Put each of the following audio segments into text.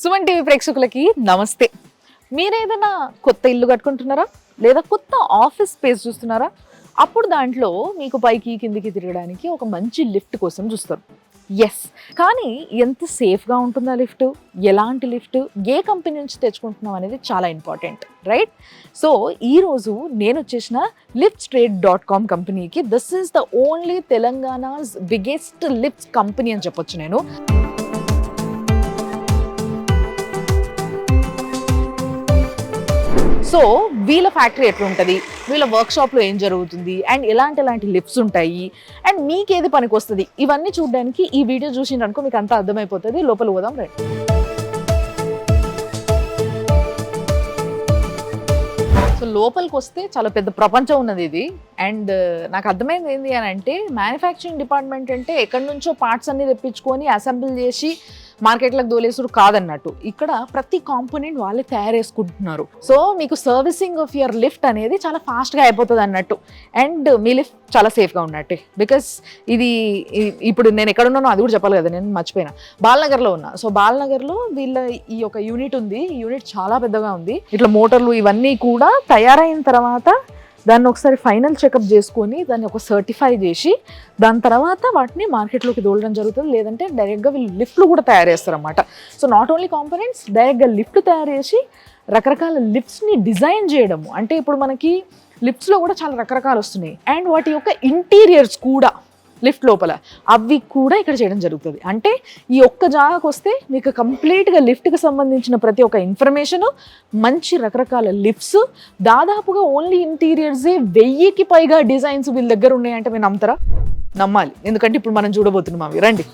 Suman TV ప్రేక్షకులకి నమస్తే. మీరేదైనా కొత్త ఇల్లు కట్టుకుంటున్నారా లేదా కొత్త ఆఫీస్ స్పేస్ చూస్తున్నారా? అప్పుడు దాంట్లో మీకు పైకి కిందికి తిరగడానికి ఒక మంచి లిఫ్ట్ కోసం చూస్తారు. ఎస్, కానీ ఎంత సేఫ్గా ఉంటుందా లిఫ్ట్, ఎలాంటి లిఫ్ట్, ఏ కంపెనీ నుంచి తెచ్చుకుంటున్నాం అనేది చాలా ఇంపార్టెంట్, రైట్? సో ఈరోజు నేను వచ్చేసిన liftstrade.com కంపెనీకి. This is the only Telangana's biggest lift company అని చెప్పొచ్చు నేను. సో వీళ్ళ ఫ్యాక్టరీ ఎట్లా ఉంటుంది, వీళ్ళ వర్క్షాప్లో ఏం జరుగుతుంది, అండ్ ఎలాంటి లిఫ్ట్స్ ఉంటాయి, అండ్ మీకు ఏది పనికి వస్తుంది, ఇవన్నీ చూడడానికి ఈ వీడియో చూసిండ్రనుకో మీకు అంతా అర్థమైపోతుంది. లోపల పోదాం రండి. సో లోపలికి వస్తే చాలా పెద్ద ప్రపంచం ఉన్నది ఇది. అండ్ నాకు అర్థమైంది ఏంటి అని అంటే, మ్యానుఫ్యాక్చరింగ్ డిపార్ట్మెంట్ అంటే ఎక్కడి నుంచో పార్ట్స్ అన్ని తెప్పించుకొని అసెంబ్ల్ చేసి మార్కెట్లకు దోలేసుడు కాదన్నట్టు. ఇక్కడ ప్రతి కాంపోనెంట్ వాళ్ళే తయారు చేసుకుంటున్నారు. సో మీకు సర్వీసింగ్ ఆఫ్ యువర్ లిఫ్ట్ అనేది చాలా ఫాస్ట్గా అయిపోతుంది అన్నట్టు. అండ్ మీ లిఫ్ట్ చాలా సేఫ్గా ఉన్నట్టే. బికాస్ ఇది ఇప్పుడు నేను ఎక్కడ ఉన్నానో అది కూడా చెప్పాలి కదా, నేను మర్చిపోయినా. బాలనగర్లో ఉన్నా. సో బాలనగర్లో వీళ్ళ ఈ యొక్క యూనిట్ ఉంది. ఈ యూనిట్ చాలా పెద్దగా ఉంది. ఇట్లా మోటార్లు ఇవన్నీ కూడా తయారైన తర్వాత దాన్ని ఒకసారి ఫైనల్ చెకప్ చేసుకొని దాన్ని ఒక సర్టిఫై చేసి దాని తర్వాత వాటిని మార్కెట్లోకి దోలడం జరుగుతుంది. లేదంటే డైరెక్ట్గా వీళ్ళు లిఫ్ట్లు కూడా తయారు చేస్తారన్నమాట. సో నాట్ ఓన్లీ కాంపోనెంట్స్, డైరెక్ట్గా లిఫ్ట్ తయారు చేసి రకరకాల లిఫ్ట్స్ని డిజైన్ చేయడము. అంటే ఇప్పుడు మనకి లిఫ్ట్స్లో కూడా చాలా రకరకాలు వస్తున్నాయి. అండ్ వాటి యొక్క ఇంటీరియర్స్ కూడా లిఫ్ట్ లోపల అవి కూడా ఇక్కడ చేయడం జరుగుతుంది. అంటే ఈ ఒక్క జాగాకు వస్తే మీకు కంప్లీట్గా లిఫ్ట్కి సంబంధించిన ప్రతి ఒక్క ఇన్ఫర్మేషను, మంచి రకరకాల లిఫ్ట్స్, దాదాపుగా ఓన్లీ ఇంటీరియర్సే 1000కి పైగా డిజైన్స్ వీళ్ళ దగ్గర ఉన్నాయంటే మీరు నమ్ముతారా? నమ్మాలి, ఎందుకంటే ఇప్పుడు మనం చూడబోతున్నాం అవి. రండి.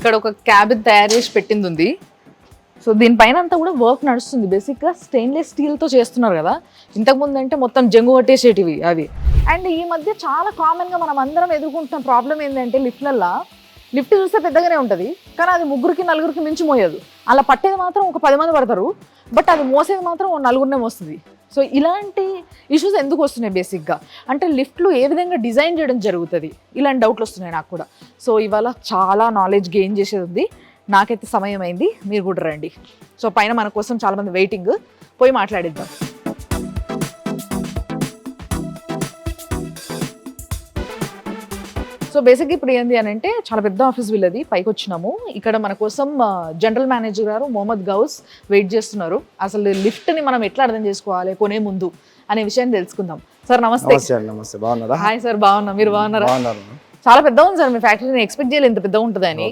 ఇక్కడ ఒక క్యాబిన్ తయారు చేసి పెట్టింది ఉంది. సో దీనిపైన అంతా కూడా వర్క్ నడుస్తుంది. బేసిక్గా స్టెయిన్లెస్ స్టీల్తో చేస్తున్నారు కదా. ఇంతకుముందు అంటే మొత్తం జంగు పట్టేసేటివి అవి. అండ్ ఈ మధ్య చాలా కామన్గా మనం అందరం ఎదుర్కొంటున్న ప్రాబ్లం ఏంటంటే, లిఫ్ట్ చూస్తే పెద్దగానే ఉంటుంది, కానీ అది 3కి 4కి మించి మోయదు. అలా పట్టేది మాత్రం ఒక 10 మంది పడతారు, బట్ అది మోసేది మాత్రం ఒక 4నే మోస్తుంది. సో ఇలాంటి ఇష్యూస్ ఎందుకు వస్తున్నాయి బేసిక్గా అంటే, లిఫ్ట్లు ఏ విధంగా డిజైన్ చేయడం జరుగుతుంది, ఇలాంటి డౌట్లు వస్తున్నాయి నాకు కూడా. సో ఇవాళ చాలా నాలెడ్జ్ గెయిన్ చేసేది ఉంది. నాకైతే సమయం అయింది, మీరు కూడా రండి. సో పైన మన కోసం చాలామంది వెయిటింగ్, పోయి మాట్లాడిద్దాం. సో బేసిక్గా ఇప్పుడు ఏంది అని అంటే, చాలా పెద్ద ఆఫీస్ వీళ్ళది. పైకి వచ్చినాము. ఇక్కడ మన కోసం జనరల్ మేనేజర్ గారు మొహమ్మద్ గౌస్ వెయిట్ చేస్తున్నారు. అసలు లిఫ్ట్ని మనం ఎట్లా అర్థం చేసుకోవాలి కొనే ముందు అనే విషయాన్ని తెలుసుకుందాం. సార్ నమస్తే. నమస్తే, బాగున్నారా? హాయ్ సార్, బాగున్నా. మీరు బాగున్నారా? చాలా పెద్దగా ఉంది సార్ మీ ఫ్యాక్టరీ. నేను ఎక్స్పెక్ట్ చేయలేదు ఇంత పెద్దగా ఉంటుందని.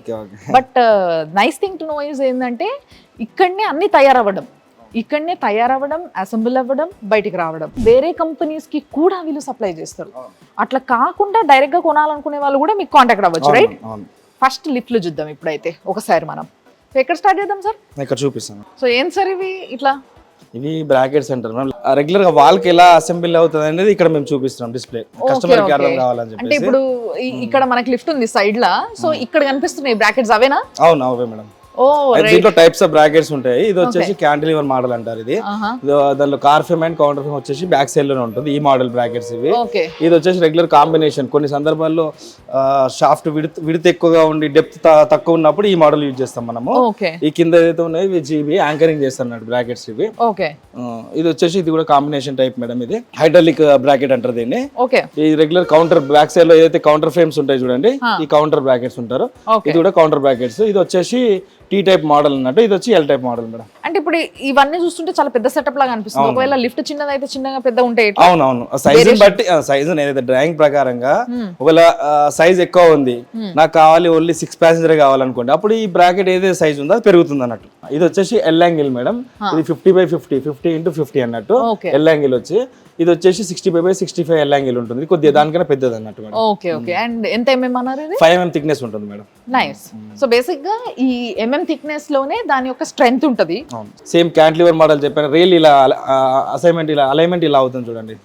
But nice thing to know is ఏంటంటే, ఇక్కడనే అన్ని తయారవ్వడం, అసెంబుల్ అవ్వడం, బయటికి రావడం. వేరే కంపెనీస్కి కూడా వీళ్ళు సప్లై చేస్తారు. అట్లా కాకుండా డైరెక్ట్గా కొనాలనుకునే వాళ్ళు కూడా మీకు కాంటాక్ట్ అవ్వచ్చు, రైట్? ఫస్ట్ లిఫ్ట్లు చూద్దాం ఇప్పుడైతే ఒకసారి మనం. సో ఎక్కడ స్టార్ట్ చేద్దాం సార్? ఇక్కడ చూపిస్తాను. సో ఏం సార్ ఇవి? ఇవి బ్రాకెట్స్ అంటారు మ్యామ్. రెగ్యులర్ గా వాల్ కి ఎలా అసెంబ్లీ అవుతుంది అనేది ఇక్కడ మేము చూపిస్తున్నాం డిస్ప్లే, కస్టమర్ కి అర్థం కావాలని చెప్పి. అంటే ఇప్పుడు ఇక్కడ మనకి లిఫ్ట్ ఉంది సైడ్ లా, సో ఇక్కడ కనిపిస్తున్నాయి బ్రాకెట్స్, అవేనా? అవును, అవే మేడం. దీంట్లో టైప్స్ ఆఫ్ బ్రాకెట్స్ ఉంటాయి. ఇది వచ్చేసి క్యాంటిలివర్ మోడల్ అంటారు. ఇది దానిలో car frame and counter frame వచ్చేసి బ్యాక్ సైడ్ లోనే ఉంటుంది. ఈ మోడల్ బ్రాకెట్స్ ఇవి. ఇది వచ్చేసి రెగ్యులర్ కాంబినేషన్. కొన్ని సందర్భాల్లో షాఫ్ట్ విడత్ ఎక్కువగా ఉండి డెప్త్ తక్కువ ఉన్నప్పుడు ఈ మోడల్ యూజ్ చేస్తాం మనము. ఈ కింద ఏదైతే ఉన్నాయి ఇవి జీబీ యాంకరింగ్ చేస్తున్నట్టు బ్రాకెట్స్ ఇవి. ఇది వచ్చేసి ఇది కూడా కాంబినేషన్ టైప్ మేడం. ఇది హైడ్రాలిక్ బ్రాకెట్ అంటారు దీన్ని. ఈ రెగ్యులర్ కౌంటర్ బ్యాక్ సైడ్ లో ఏదైతే కౌంటర్ ఫ్రేమ్స్ ఉంటాయి చూడండి, ఈ కౌంటర్ బ్రాకెట్స్ ఉంటారు. ఇది కూడా కౌంటర్ బ్రాకెట్స్. ఇది వచ్చేసి టీ టైప్ మోడల్ అన్నట్టు, ఇది వచ్చి ఎల్ టైప్ మోడల్ మేడం. అంటే ఇప్పుడు ఇవన్నీ చూస్తుంటే చాలా పెద్ద సెటప్ లాగా అనిపిస్తుంది. ఒకవేళ లిఫ్ట్ చిన్నది అయితే చిన్నగా, పెద్ద ఉంటే అవునవును సైజ్ బట్టి సైజ్ ఏదైతే డ్రాయింగ్ ప్రకారంగా ఒకవేళ సైజ్ ఎక్కువ ఉంది, నాకు కావాలి ఓన్లీ 6 ప్యాసింజర్ కావాలనుకోండి, అప్పుడు ఈ బ్రాకెట్ ఏదైతే సైజ్ ఉందో అది పెరుగుతుంది అన్నట్టు. ఇది వచ్చేసి ఎల్ యాంగిల్ మేడం. ఇది 50/50, 50x50 అన్నట్టు ఎల్ యాంగిల్ వచ్చి. ఇది వచ్చేసి 65/65 ఎల్ యాంగిల్ ఉంటుంది. కొద్దిగా దానికన్నా పెద్దది అన్నట్టు మేడం. ఓకే. అండ్ ఎంత ఎంఎం అన్నారు? 5 mm థిక్నెస్ ఉంటుంది మేడం. నైస్. సో బేసిక్ గా ఈ ఎంఎం థిక్నెస్ లోనే దాని యొక్క స్ట్రెంగ్త్ ఉంటది. సేమ్ క్యాంటిలివర్ మోడల్ చెప్పాను. రైల్ ఇలా అలైన్మెంట్ ఇలా అవుతుంది చూడండి.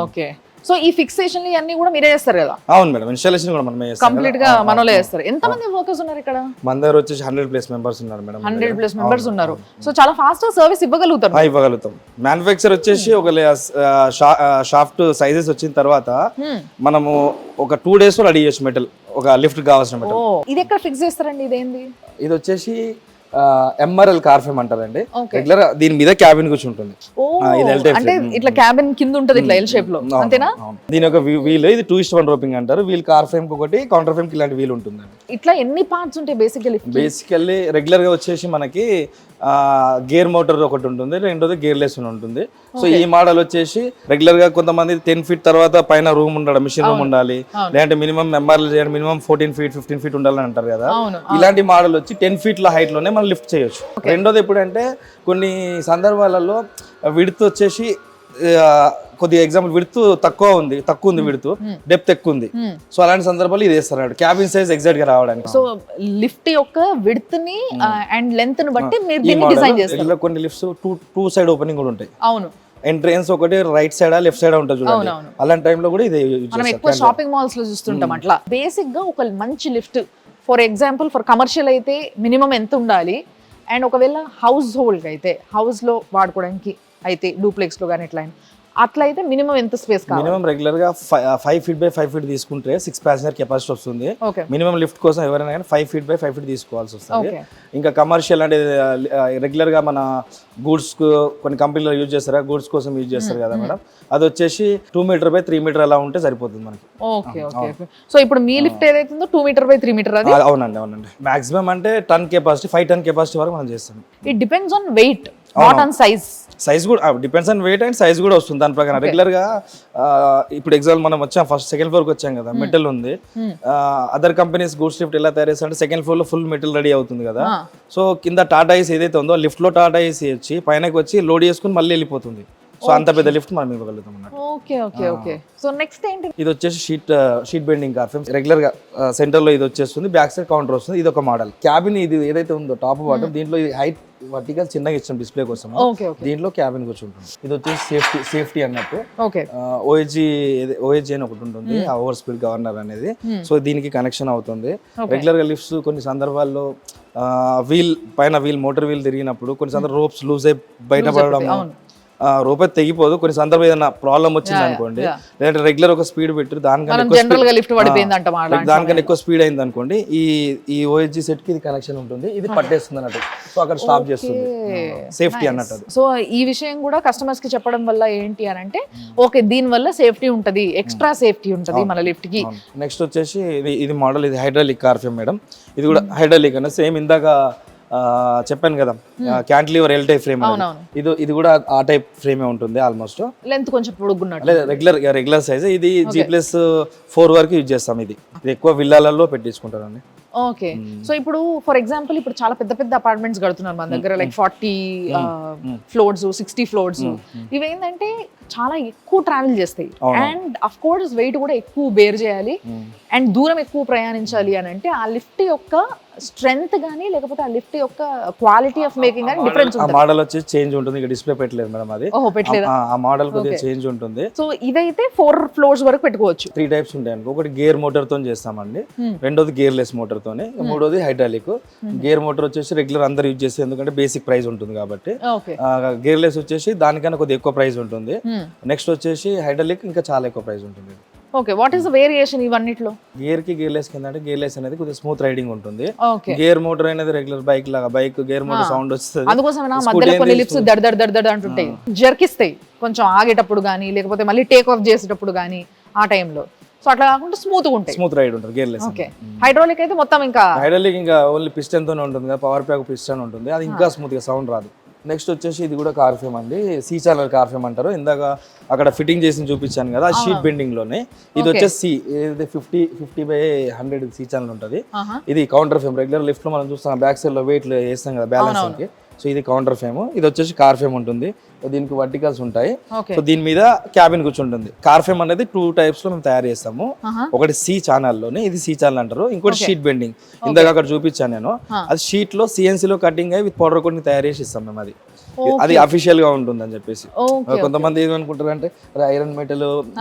ఓకే. సో ఈ ఫిక్సేషన్ అన్ని కూడా మీరే చేస్తారు కదా? అవును మేడం, ఇన్స్టాలేషన్ కూడా మనమే చేస్తాం. కంప్లీట్ గా మనలో చేస్తారు. ఎంత మంది వర్కర్స్ ఉన్నారు ఇక్కడ? మన దగ్గర వచ్చేసి 100+ మెంబర్స్ ఉన్నారు మేడం. 100+ మెంబర్స్ ఉన్నారు. సో చాలా ఫాస్ట్ గా సర్వీస్ ఇవ్వగలుగుతారు. ఇవ్వగలుగుతాం. మ్యానుఫ్యాక్చర్ వచ్చేసి ఒక షాఫ్ట్ సైజెస్ వచ్చిన తర్వాత మనము ఒక 2 days లో రెడీ చేయొచ్చు మెటల్, ఒక లిఫ్ట్ కావాల్సిన మెటల్. ఇది ఎక్కడ ఫిక్స్ చేస్తారండి? ఇదేంది? ఇది వచ్చేసి MRL కార్ ఫ్రేమ్ అంటారండి. రెగ్యులర్ దీని మీద క్యాబిన్ కూర్చుంటుంది. అంటే ఇట్లా క్యాబిన్ కింద ఉంటది ఇట్లా ఎల్ షేప్ లో, అంతేనా? దీని ఒక వీల్, ఇది 2:1 రోపింగ్ అంటారు. వీల్ కార్ ఫ్రేమ్ కి ఒకటి, కౌంటర్ ఫ్రేమ్ కి ఇలాంటి వీల్ ఉంటుందండి. ఇట్లా ఎన్ని పార్ట్స్ ఉంటాయి బేసికల్లీ రెగ్యులర్ గా వచ్చేసి మనకి గేర్ మోటార్ ఒకటి ఉంటుంది, రెండోది గేర్ లెస్ ఉంటుంది. సో ఈ మోడల్ వచ్చేసి రెగ్యులర్ గా కొంతమంది 10 feet తర్వాత పైన రూమ్ ఉండాలి, మిషన్ రూమ్ ఉండాలి, లేదంటే మినిమం MRL చేయాలి, మినిమం 14 feet 15 feet ఉండాలని అంటారు కదా. ఇలాంటి మోడల్ వచ్చి 10 feet హైట్ లోనే మనం లిఫ్ట్ చేయొచ్చు. రెండోది ఎప్పుడంటే కొన్ని సందర్భాలలో విడ్త్ వచ్చేసి కొద్దిగా ఎగ్జాంపుల్ విడ్త్ తక్కువ ఉంది విడ్త్, డెప్త్ ఎక్కువ ఉంది. సో అలాంటి సందర్భాలు ఇది వేస్తారు క్యాబిన్ సైజ్ ఎగ్జాక్ట్ గా రావడానికి. సో లిఫ్ట్ యొక్క విడ్త్ ని అండ్ లెంత్ ని బట్టి మీరు దీన్ని డిజైన్ చేస్తారు. కొన్ని లిఫ్ట్స్ టూ సైడ్ ఓపెనింగ్ కూడా ఉంటాయి. అవును, ఎంట్రన్స్ ఒకటి రైట్ సైడ్ లెఫ్ట్ సైడ్ ఉంటుంది చూడండి. అలాంటి టైంలో కూడా ఇది మనం ఎక్కువ షాపింగ్ మాల్స్ లో చూస్తుంటాం. అట్లా బేసిక్ గా ఒక మంచి lift for example for commercial అయితే మినిమం ఎంత ఉండాలి, అండ్ ఒకవేళ హౌస్ హోల్డ్ అయితే హౌస్ లో వాడుకోవడానికి అయితే డూప్లెక్స్ లో కానీ అట్లయితే మినిమం ఎంత స్పేస్ కావాలి? మినిమం రెగ్యులర్ గా 5 feet by 5 feet తీసుకుంటే 6 passenger కెపాసిటీ వస్తుంది. మినిమం లిఫ్ట్ కోసం ఎవరైనా కానీ 5 feet by 5 feet తీసుకోవాల్సి వస్తుంది. ఇంకా కమర్షియల్ అంటే రెగ్యులర్ గా మన గూడ్స్ కొన్ని కంపెనీలో యూజ్ చేస్తారు, గూడ్స్ కోసం యూజ్ చేస్తారు కదా మేడం, అది వచ్చేసి 2 meter by 3 meter అలా ఉంటే సరిపోతుంది మనకి. సో ఇప్పుడు మీ లిఫ్ట్ ఏదైతే 2 meter by 3 meter అది? అవునండి. మాక్సిమం అంటే 5 ton కెపాసిటీ వరకు మనం చేస్తాం. It depends on weight, not on size కూడా depends on weight and size కూడా వస్తుంది దాని ప్రకారం. రెగ్యులర్ గా ఇప్పుడు ఎగ్జాంపుల్ మనం వచ్చాం సెకండ్ ఫ్లోర్ కి వచ్చాం కదా, మెటల్ ఉంది. అదర్ కంపెనీస్ గూడ్స్ లిఫ్ట్ ఎలా తయారు చేస్తారంటే సెకండ్ ఫ్లోర్ లో ఫుల్ మెటల్ రెడీ అవుతుంది కదా. సో కింద టాటా ఏసీ ఏదైతే ఉందో లిఫ్ట్ లో టాటా ఏసీ వచ్చి పైనకి వచ్చి లోడ్ చేసుకుని మళ్ళీ వెళ్ళిపోతుంది. సో అంత పెద్ద లిఫ్ట్ మనం ఇవ్వగలుగుతాం అన్నమాట. సో నెక్స్ట్ ఏంటి? ఇది వచ్చేసి sheet bending car frame. Regular గా సెంటర్ లో ఇది వచ్చేస్తుంది, బ్యాక్ సైడ్ కౌంటర్ వస్తుంది. ఇది ఒక మోడల్. క్యాబిన్ ఇది ఏదైతే ఉందో టాప్ బాటమ్, దీంట్లో ఇది హైట్ వర్టికల్ చిన్నగా ఇచ్చాం డిస్ప్లే కోసం. దీంట్లో క్యాబిన్ కూర్చుంటుంది. ఇది వచ్చేసి సేఫ్టీ అన్నట్టు. ఓఎస్జీ అని ఒకటి ఉంటుంది, ఓవర్ స్పీడ్ గవర్నర్ అనేది. సో దీనికి కనెక్షన్ అవుతుంది. రెగ్యులర్ గా లిఫ్ట్స్ కొన్ని సందర్భాల్లో మోటార్ వీల్ తిరిగినప్పుడు కొన్ని సందర్భాలు రోప్స్ లూజ్ అయి బయటపడడం, రూపాయి తెగిపోదు. కొన్ని సందర్భం ఏదైనా ప్రాబ్లం వచ్చింది అనుకోండి, లేదంటే రెగ్యులర్ ఒక స్పీడ్ పెట్టి దానికన్నా ఎక్కువ స్పీడ్ అయింది అనుకోండి, ఈ ఓఎస్జీ సెట్ కి ఇది కనెక్షన్ ఉంటుంది, ఇది పట్టేస్తుంది అన్నట్టు. సో అక్కడ స్టాప్ చేస్తుంది, సేఫ్టీ అన్నట్టు. సో ఈ విషయం కూడా కస్టమర్స్ కి చెప్పడం వల్ల ఏంటి అని అంటే ఓకే దీని వల్ల సేఫ్టీ ఉంటది, ఎక్స్ట్రా సేఫ్టీ ఉంటది మన లిఫ్ట్ కి. నెక్స్ట్ వచ్చేసి ఇది మోడల్, ఇది హైడ్రాలిక్ కార్ ఫ్రేమ్ మేడం. ఇది కూడా హైడ్రాలిక్ అన్న సేమ్ ఇందాక చెప్పాను కదా క్యాంటిలివర్ ఎల్ టైప్ ఫ్రేమ్, ఇది కూడా ఆ టైప్ ఫ్రేమే ఉంటుంది. ఆల్మోస్ట్ లెంత్ కొంచెం పొడుగున్నట్టు, రెగ్యులర్ సైజ్. ఇది G+4 వరకు యూజ్ చేస్తాం. ఇది ఎక్కువ విల్లాలలో పెట్టించుకుంటారండి. ఓకే. సో ఇప్పుడు ఫర్ ఎగ్జాంపుల్ ఇప్పుడు చాలా పెద్ద పెద్ద అపార్ట్మెంట్స్ కడుతున్నారు మన దగ్గర, లైక్ 40 ఫ్లోర్స్ 60 ఫ్లోర్స్. ఇవేంటంటే చాలా ఎక్కువ ట్రావెల్ చేస్తాయి అండ్ అఫ్ కోర్స్ వెయిట్ కూడా ఎక్కువ బేర్ చేయాలి అండ్ దూరం ఎక్కువ ప్రయాణించాలి అని అంటే ఆ లిఫ్ట్ యొక్క స్ట్రెంగ్త్ గానీ లేకపోతే ఆ లిఫ్ట్ యొక్క క్వాలిటీ ఆఫ్ మేకింగ్ గానీ డిఫరెన్స్ ఉంటుంది. ఆ మోడల్ వచ్చి చేంజ్ ఉంటుంది. ఇక్కడ డిస్ప్లే పెట్టలేదు మేడం, అది ఆ మోడల్ కొద్దిగా చేంజ్ ఉంటుంది. సో ఇదైతే 4 floors వరకు పెట్టుకోవచ్చు. 3 types ఉంటాయి అనుకో. ఒకటి గేర్ మోటార్ తో చేస్తామండి, రెండోది గేర్ లెస్ మోటార్ తోనే, మూడోది హైడ్రాలిక్. గేర్ మోటార్ వచ్చేసి రెగ్యులర్ అందరు యూజ్ చేస్తే ఎందుకంటే బేసిక్ ప్రైస్ ఉంటుంది కాబట్టి. గేర్ లెస్ వచ్చేసి దానికన్నా కొద్దిగా ఎక్కువ ప్రైస్ ఉంటుంది. నెక్స్ట్ వచ్చేసి హైడ్రాలిక్ ఇంకా చాలా ఎక్కువ ప్రైస్ ఉంటుంది. Okay, what is the variation ఇవన్నిట్లో? గేర్ కి గేర్ లెస్ కింద అంటే గేర్ లెస్ అనేది కొద్దిగా స్మూత్ రైడింగ్ ఉంటుంది. గేర్ మోటార్ అనేది రెగ్యులర్ బైక్ లాగా, బైక్ గేర్ మోటార్ సౌండ్ వస్తుంది. అందుకోసం మధ్యలో కొన్ని లిఫ్ట్స్ దడ్ దడ్ దడ్ దడ్ అంటుంటాయి, జర్కిస్తాయి కొంచెం ఆగేటప్పుడు కానీ లేకపోతే మళ్ళీ టేక్ ఆఫ్ చేసేటప్పుడు కానీ ఆ టైంలో. సో అట్లా కాకుండా స్మూత్ గా ఉంటాయి, స్మూత్ రైడ్ ఉంటుంది గేర్ లెస్. ఓకే. హైడ్రాలిక్ అయితే మొత్తం ఇంకా హైడ్రాలిక్ ఇంకా ఓన్లీ పిస్టన్ తోనే ఉంటుంది కదా, పవర్ ప్యాక్ పిస్టన్ ఉంటుంది, అది ఇంకా స్మూత్ గా సౌండ్ రాదు. నెక్స్ట్ వచ్చేసి ఇది కూడా కార్ ఫ్రేమ్ అండి, C ఛానల్ కార్ ఫ్రేమ్ అంటారు. ఇందాక అక్కడ ఫిట్టింగ్ చేసి చూపించాను కదా, షీట్ బెండింగ్ లోనే. ఇది వచ్చేసి 50 by 100 C ఛానల్ ఉంటుంది. ఇది కౌంటర్ ఫ్రేమ్. రెగ్యులర్ లిఫ్ట్ లో మనం చూస్తాం బ్యాక్ సైడ్ లో వెయిట్ వేస్తాం కదా బ్యాలెన్స్ కి. సో ఇది కౌంటర్ ఫ్రేమ్. ఇది వచ్చేసి కార్ ఫ్రేమ్ ఉంటుంది, దీనికి వర్టికల్స్ ఉంటాయి. సో దీని మీద క్యాబిన్ కూర్చుంటుంది. కార్ ఫ్రేమ్ అనేది 2 types లో మేము తయారు చేస్తాము. ఒకటి C ఛానల్ లోనే, ఇది C ఛానల్ అంటారు. ఇంకోటి షీట్ బెండింగ్, ఇందాక అక్కడ చూపించాను నేను. అది షీట్ లో CNC లో కటింగ్ అయ్యి విత్ పౌడర్ కోటింగ్ తయారు చేసి ఇస్తాం మేము. అది అది అఫీషియల్ గా ఉంటుంది అని చెప్పేసి. కొంతమంది ఏమనుకుంటారు అంటే ఐరన్ మెటల్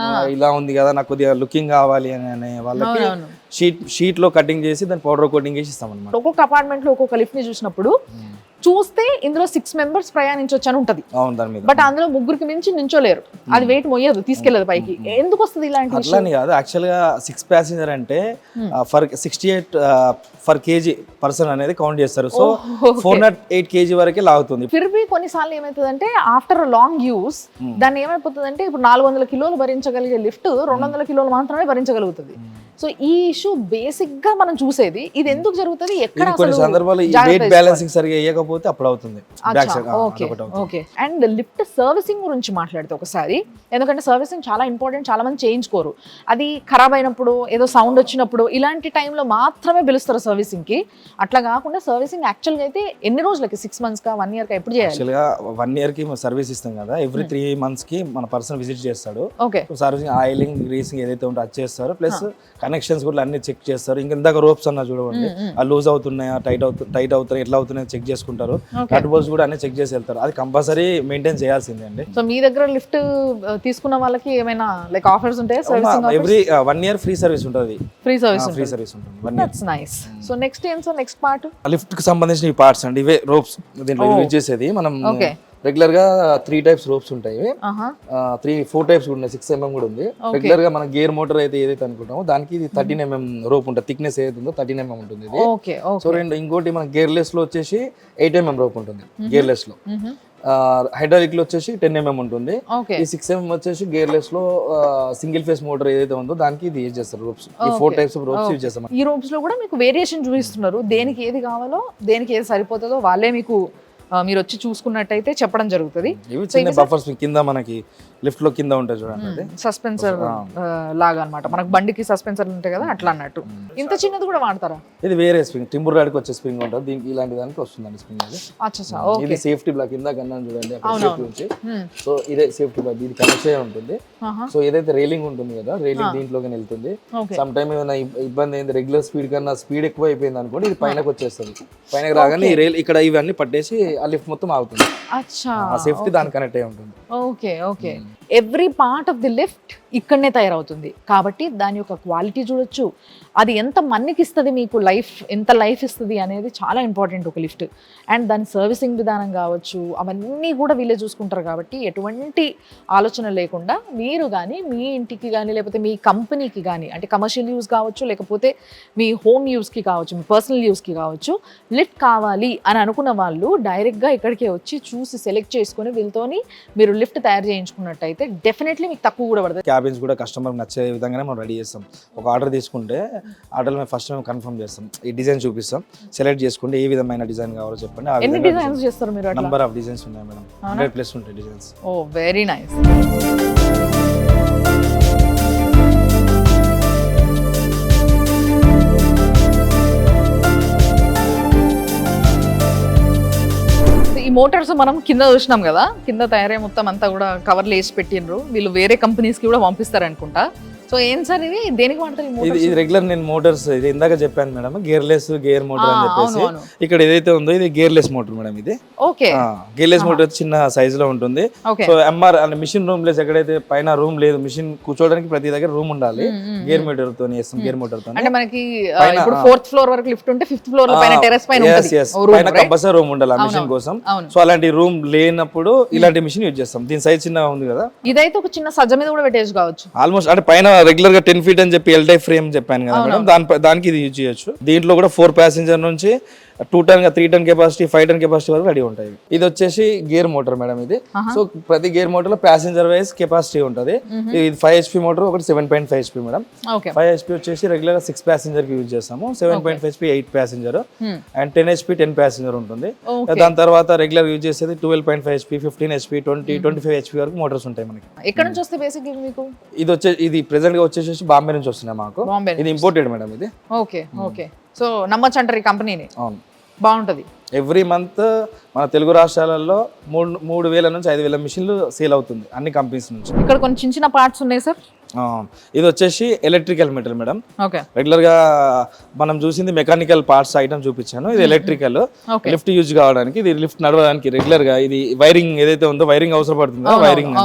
ఇలా ఉంది కదా, నాకు కొద్దిగా లుకింగ్ కావాలి అని అనే వాళ్ళకి షీట్ లో కటింగ్ చేసి దాన్ని పౌడర్ కోటింగ్ చేసి ఇస్తాం అనమాట. ఒక్కొక్క అపార్ట్మెంట్ లో ఒక్కొక్క లిఫ్ట్ ని చూసినప్పుడు చూస్తే ఇందులో 6 members ప్రయాణించవచ్చు అని ఉంటది, బట్ అందులో 3కి మించి నించోలేరు, అది వెయిట్ మొయ్యదు, తీసుకెళ్లదు పైకి. ఎందుకు వస్తుంది ఇలాంటి? అట్లాని కాదు, యాక్చువల్ గా 6 passenger అంటే ఫర్ 68 ఫర్ కేజీ పర్సన్ అనేది కౌంట్ చేస్తారు. సో 408 kg వరకే లాగుతుంది. ఫిర్బీ కొన్నిసార్లు ఏమైతుందంటే ఆఫ్టర్ లాంగ్ యూస్ దాన్ని ఏమైపోతుందంటే ఇప్పుడు 400 kilos భరించగలిగే లిఫ్ట్ 200 kilos మాత్రమే భరించగలుగుతుంది. సో ఈ ఇష్యూ బేసిక్ గా మనం చూసేది ఇది ఎందుకు జరుగుతుంది, ఎక్కడ కొన్ని సందర్భాలు వెయిట్ బ్యాలెన్సింగ్ సరిగా వేయకపోతే అప్పుడు అవుతుంది. ఓకే. అండ్ లిఫ్ట్ సర్వీసింగ్ గురించి మాట్లాడితే ఒకసారి, ఎందుకంటే సర్వీసింగ్ చాలా ఇంపార్టెంట్, చాలా మంది చేయించుకోరు. అది ఖరాబ్ అయినప్పుడు, ఏదో సౌండ్ వచ్చినప్పుడు, ఇలాంటి టైంలో మాత్రమే పిలుస్తారు సర్వీసింగ్ కి. అట్లా కాకుండా సర్వీసింగ్ యాక్చువల్ గా అయితే ఎన్ని రోజులకి, 6 months కా 1 year కా ఎప్పుడు చేయాలి? యాక్చువల్ గా 1 year కి సర్వీస్ ఇస్తాం కదా, ఎవ్రీ 3 months కి మన పర్సన్ విజిట్ చేస్తాడు. ఓకే. సర్వీసింగ్ ఆయిలింగ్ గ్రీసింగ్ ఏదైతే ఉంటే అది చేస్తారు, ప్లస్ కనెక్షన్స్ కూడా అన్ని చెక్ చేస్తారు. ఇంకా ఇందాక రోప్స్ అన్న చూడండి, ఆ లూజ్ అవుతున్నాయా, టైట్ అవుతున్నాయి, ఎట్లా అవుతున్నాయో చెక్ చేసుకుంటారు. నట్ బోల్ట్స్ కూడా అన్ని చెక్ చేసి వెళ్తారు. అది కంపల్సరీ మెయింటైన్ చేయాల్సిందే అండి. సో మీ దగ్గర లిఫ్ట్ తీసుకున్న వాళ్ళకి ఏమైనా లైక్ ఆఫర్స్ ఉంటాయి? ఎవ్రీ 1 year ఫ్రీ సర్వీస్ ఉంటుంది. ఫ్రీ సర్వీస్ ఉంటుంది. That's nice. సో నెక్స్ట్ ఏం సార్, నెక్స్ట్ పార్ట్ లిఫ్ట్ కి సంబంధించిన ఈ పార్ట్స్ అండి, ఇవే రోప్స్ దీంట్లో యూజ్ చేసేది. మనం రెగ్యులర్ గా 3 types రోప్స్ ఉంటాయి, 4 types కూడా ఉన్నాయి, 6 mm కూడా ఉంది. రెగ్యులర్ గా మన గేర్ మోటార్ అయితే ఏదైతే అనుకుంటామో దానికి ఇది 13 mm రోప్ ఉంటుంది, థిక్నెస్ ఏదైతే ఉందో 13 mm ఉంటుంది ఇది. సో ఇంకోటి మన గేర్లెస్ లో వచ్చేసి 8 mm రోప్ ఉంటుంది గేర్లెస్ లో. హైడ్రాలిక్ లో వచ్చేసి 10 mm ఉంటుంది. ఈ 6 mm వచ్చేసి గేర్లెస్ లో సింగిల్ ఫేస్ మోటార్ ఏదైతే ఉందో దానికి ఇది యూజ్ చేస్తారు రోప్స్. ఈ 4 types ఆఫ్ రోప్స్ యూజ్ చేస్తాం. ఈ రోప్స్ లో కూడా మీకు వేరియేషన్ చూపిస్తున్నారు, దేనికి ఏది కావాలో, దేనికి ఏది సరిపోతుందో వాళ్ళే మీకు మీరు వచ్చి చూసుకున్నట్టయితే చెప్పడం జరుగుతుంది. చిన్న బఫర్స్ కింద మనకి లిఫ్ట్ లో కింద ఉంటాయి చూడండి, సస్పెన్సర్ లాగా అన్నమాట. మనకు బండికి సస్పెన్సర్ ఉంటాయి కదా, అట్లా అన్నట్టు. ఇంత చిన్నది కూడా వాడతారా? ఇది వేరే స్ప్రింగ్, టింబర్ రాడ్కి వచ్చే స్ప్రింగ్ ఉంటుంది, దీనికి ఇలాంటి దానికి వస్తుందండి స్ప్రింగ్. ఇది సేఫ్టీ బ్లాక్ కింద కన్నా చూడండి నుంచి. సో ఇదే సేఫ్టీ బ్లాక్, ఇది కనెక్ట్ అయ్యి ఉంటుంది. సో ఏదైతే రైలింగ్ ఉంటుంది కదా, రైలింగ్ దీంట్లోకి వెళ్తుంది. సమ్ టైమ్ ఏమైనా ఇబ్బంది అయింది, రెగ్యులర్ స్పీడ్ కన్నా స్పీడ్ ఎక్కువ అయిపోయింది అనుకోండి, ఇది పైనకి వచ్చేస్తుంది. పైనకి రాగానే ఈ రైల్ ఇక్కడ ఇవన్నీ పట్టేసి ఆ లిఫ్ట్ మొత్తం ఆగుతుంది. ఆ సేఫ్టీ దానికి కనెక్ట్ అయ్యి ఉంటుంది. Okay. Every part of the lift ఇక్కడనే తయారవుతుంది కాబట్టి దాని యొక్క క్వాలిటీ చూడొచ్చు, అది ఎంత మన్నికి ఇస్తుంది, మీకు లైఫ్ ఎంత లైఫ్ ఇస్తుంది అనేది చాలా ఇంపార్టెంట్ ఒక లిఫ్ట్. అండ్ దాని సర్వీసింగ్ విధానం కావచ్చు, అవన్నీ కూడా వీళ్ళే చూసుకుంటారు కాబట్టి ఎటువంటి ఆలోచన లేకుండా మీరు కానీ మీ ఇంటికి కానీ లేకపోతే మీ కంపెనీకి కానీ, అంటే కమర్షియల్ యూస్ కావచ్చు, లేకపోతే మీ హోమ్ యూస్కి కావచ్చు, మీ పర్సనల్ యూస్కి కావచ్చు, లిఫ్ట్ కావాలి అని అనుకున్న వాళ్ళు డైరెక్ట్గా ఇక్కడికే వచ్చి చూసి సెలెక్ట్ చేసుకొని వీళ్ళతోని మీరు లిఫ్ట్ తయారు చేయించుకున్నట్టయితే డెఫినెట్లీ మీకు తక్కువ కూడా పడుతుంది. క్యాబిన్స్ కూడా కస్టమర్ నచ్చే విధంగానే మనం రెడీ చేస్తాం. ఒక ఆర్డర్ తీసుకుంటే ఆర్డర్ మేము ఫస్ట్ మేము కన్ఫర్మ్ చేస్తాం, ఈ డిజైన్ చూపిస్తాం, సెలెక్ట్ చేసుకుంటే ఏ విధమైన డిజైన్ కావాలో చెప్పండి. ఎన్ని డిజైన్స్ చేస్తారు మీరు? నంబర్ ఆఫ్ డిజైన్స్ ఉన్నాయి మేడం, 100+ ఉంటాయి డిజైన్స్. ఓ వెరీ నైస్. ఈ మోటార్స్ మనం కింద చూసినాం కదా, కింద తయారై మొత్తం అంతా కూడా కవర్లు వేసి పెట్టిండ్రు. వీళ్ళు వేరే కంపెనీస్ కి కూడా పంపిస్తారు అనుకుంటా. సో ఏం సార్ ఇది దేనికి వాడతారు? ఇది రెగ్యులర్ నేను మోటార్స్, ఇది ఇందాక చెప్పాను మేడం, గేర్లెస్ గేర్ మోటార్ అని చెప్పేసి. ఇక్కడ ఏదైతే ఉందో ఇది గేర్లెస్ మోటార్ మేడం. ఇది గేర్లెస్ మోటార్ చిన్న సైజ్ లో ఉంటుంది. సో ఎంఆర్ అంటే మిషన్ రూమ్ లెస్, ఎక్కడైతే పైన రూమ్ లేదు, మిషన్ కూర్చోడానికి ప్రతి దగ్గర రూమ్ ఉండాలి. గేర్ మోటార్ తో చేస్తాం, గేర్ మోటార్ తో. అంటే మనకి ఇప్పుడు 4th floor వరకు లిఫ్ట్ ఉంటే 5th floor పైన టెర్రస్ పైన ఉంటుంది, పైన కంపల్సరీ రూమ్ ఉండాలి ఆ మిషన్ కోసం. సో అలాంటి రూమ్ లేనప్పుడు ఇలాంటి మిషన్ యూజ్ చేస్తాం. దీని సైజ్ చిన్నగా ఉంది కదా, ఇదైతే ఒక చిన్న సజ్జ మీద కూడా పెట్టేసి కావచ్చు ఆల్మోస్ట్. అంటే పైన రెగ్యులర్ గా 10 feet అని చెప్పి ఎల్ టైప్ ఫ్రేమ్ చెప్పాను కదా మేడం, దానికి ఇది యూజ్ చేయొచ్చు. దీంట్లో కూడా 4 passenger నుంచి 2 ton 3 ton capacity, 5 ton capacity వరకు రెడీ ఉంటాయి. ఇది వచ్చేసి గేర్ మోటార్ మేడం ఇది. సో ప్రతి గేర్ మోటార్ లో ప్యాసింజర్ వైజ్ కెపాసిటీ ఉంటుంది. ఇది 5 HP మోటార్, ఒకటి 7.5 HP మేడం. 5 HP వచ్చేసి రెగ్యులర్ గా 6 passenger కి యూజ్ చేస్తాము. 7.5 HP 8 passenger and 10 HP 10 passenger ఉంటుంది. దాని తర్వాత రెగ్యులర్ యూజ్ చేసేది 12.5 HP, 15 HP, 20, 25 HP వరకు మోటార్స్ ఉంటాయి మనకి. ఎక్కడ నుంచి వస్తే బేసిక్ మీకు? ఇది ప్రెసెంట్ గా వచ్చేసి బాంబే నుంచి వస్తున్నాయి మాకు. ఇది ఇంపోర్టెడ్ మేడం ఇది. ఓకే. సో నమ్మచ్చు అంటారు ఈ కంపెనీని? అవును, బాగుంటది. ఎవ్రీ మంత్ మన తెలుగు రాష్ట్రాలలో 3,000 నుంచి 5,000 మిషన్లు సేల్ అవుతుంది అన్ని కంపెనీస్ నుంచి. ఇక్కడ కొన్ని చిన్న చిన్న పార్ట్స్ ఉన్నాయి సార్. ఇది వచ్చేసి electrical meter madam. Okay, regular గా మనం చూసింది మెకానికల్ పార్ట్స్ ఐటమ్ చూపించాను, ఇది ఎలక్ట్రికల్. లిఫ్ట్ యూజ్ కావడానికి, ఇది లిఫ్ట్ నడవడానికి రెగ్యులర్ గా ఇది వైరింగ్ ఏదైతే ఉందో వైరింగ్ అవసరం పడుతుందో వైరింగ్.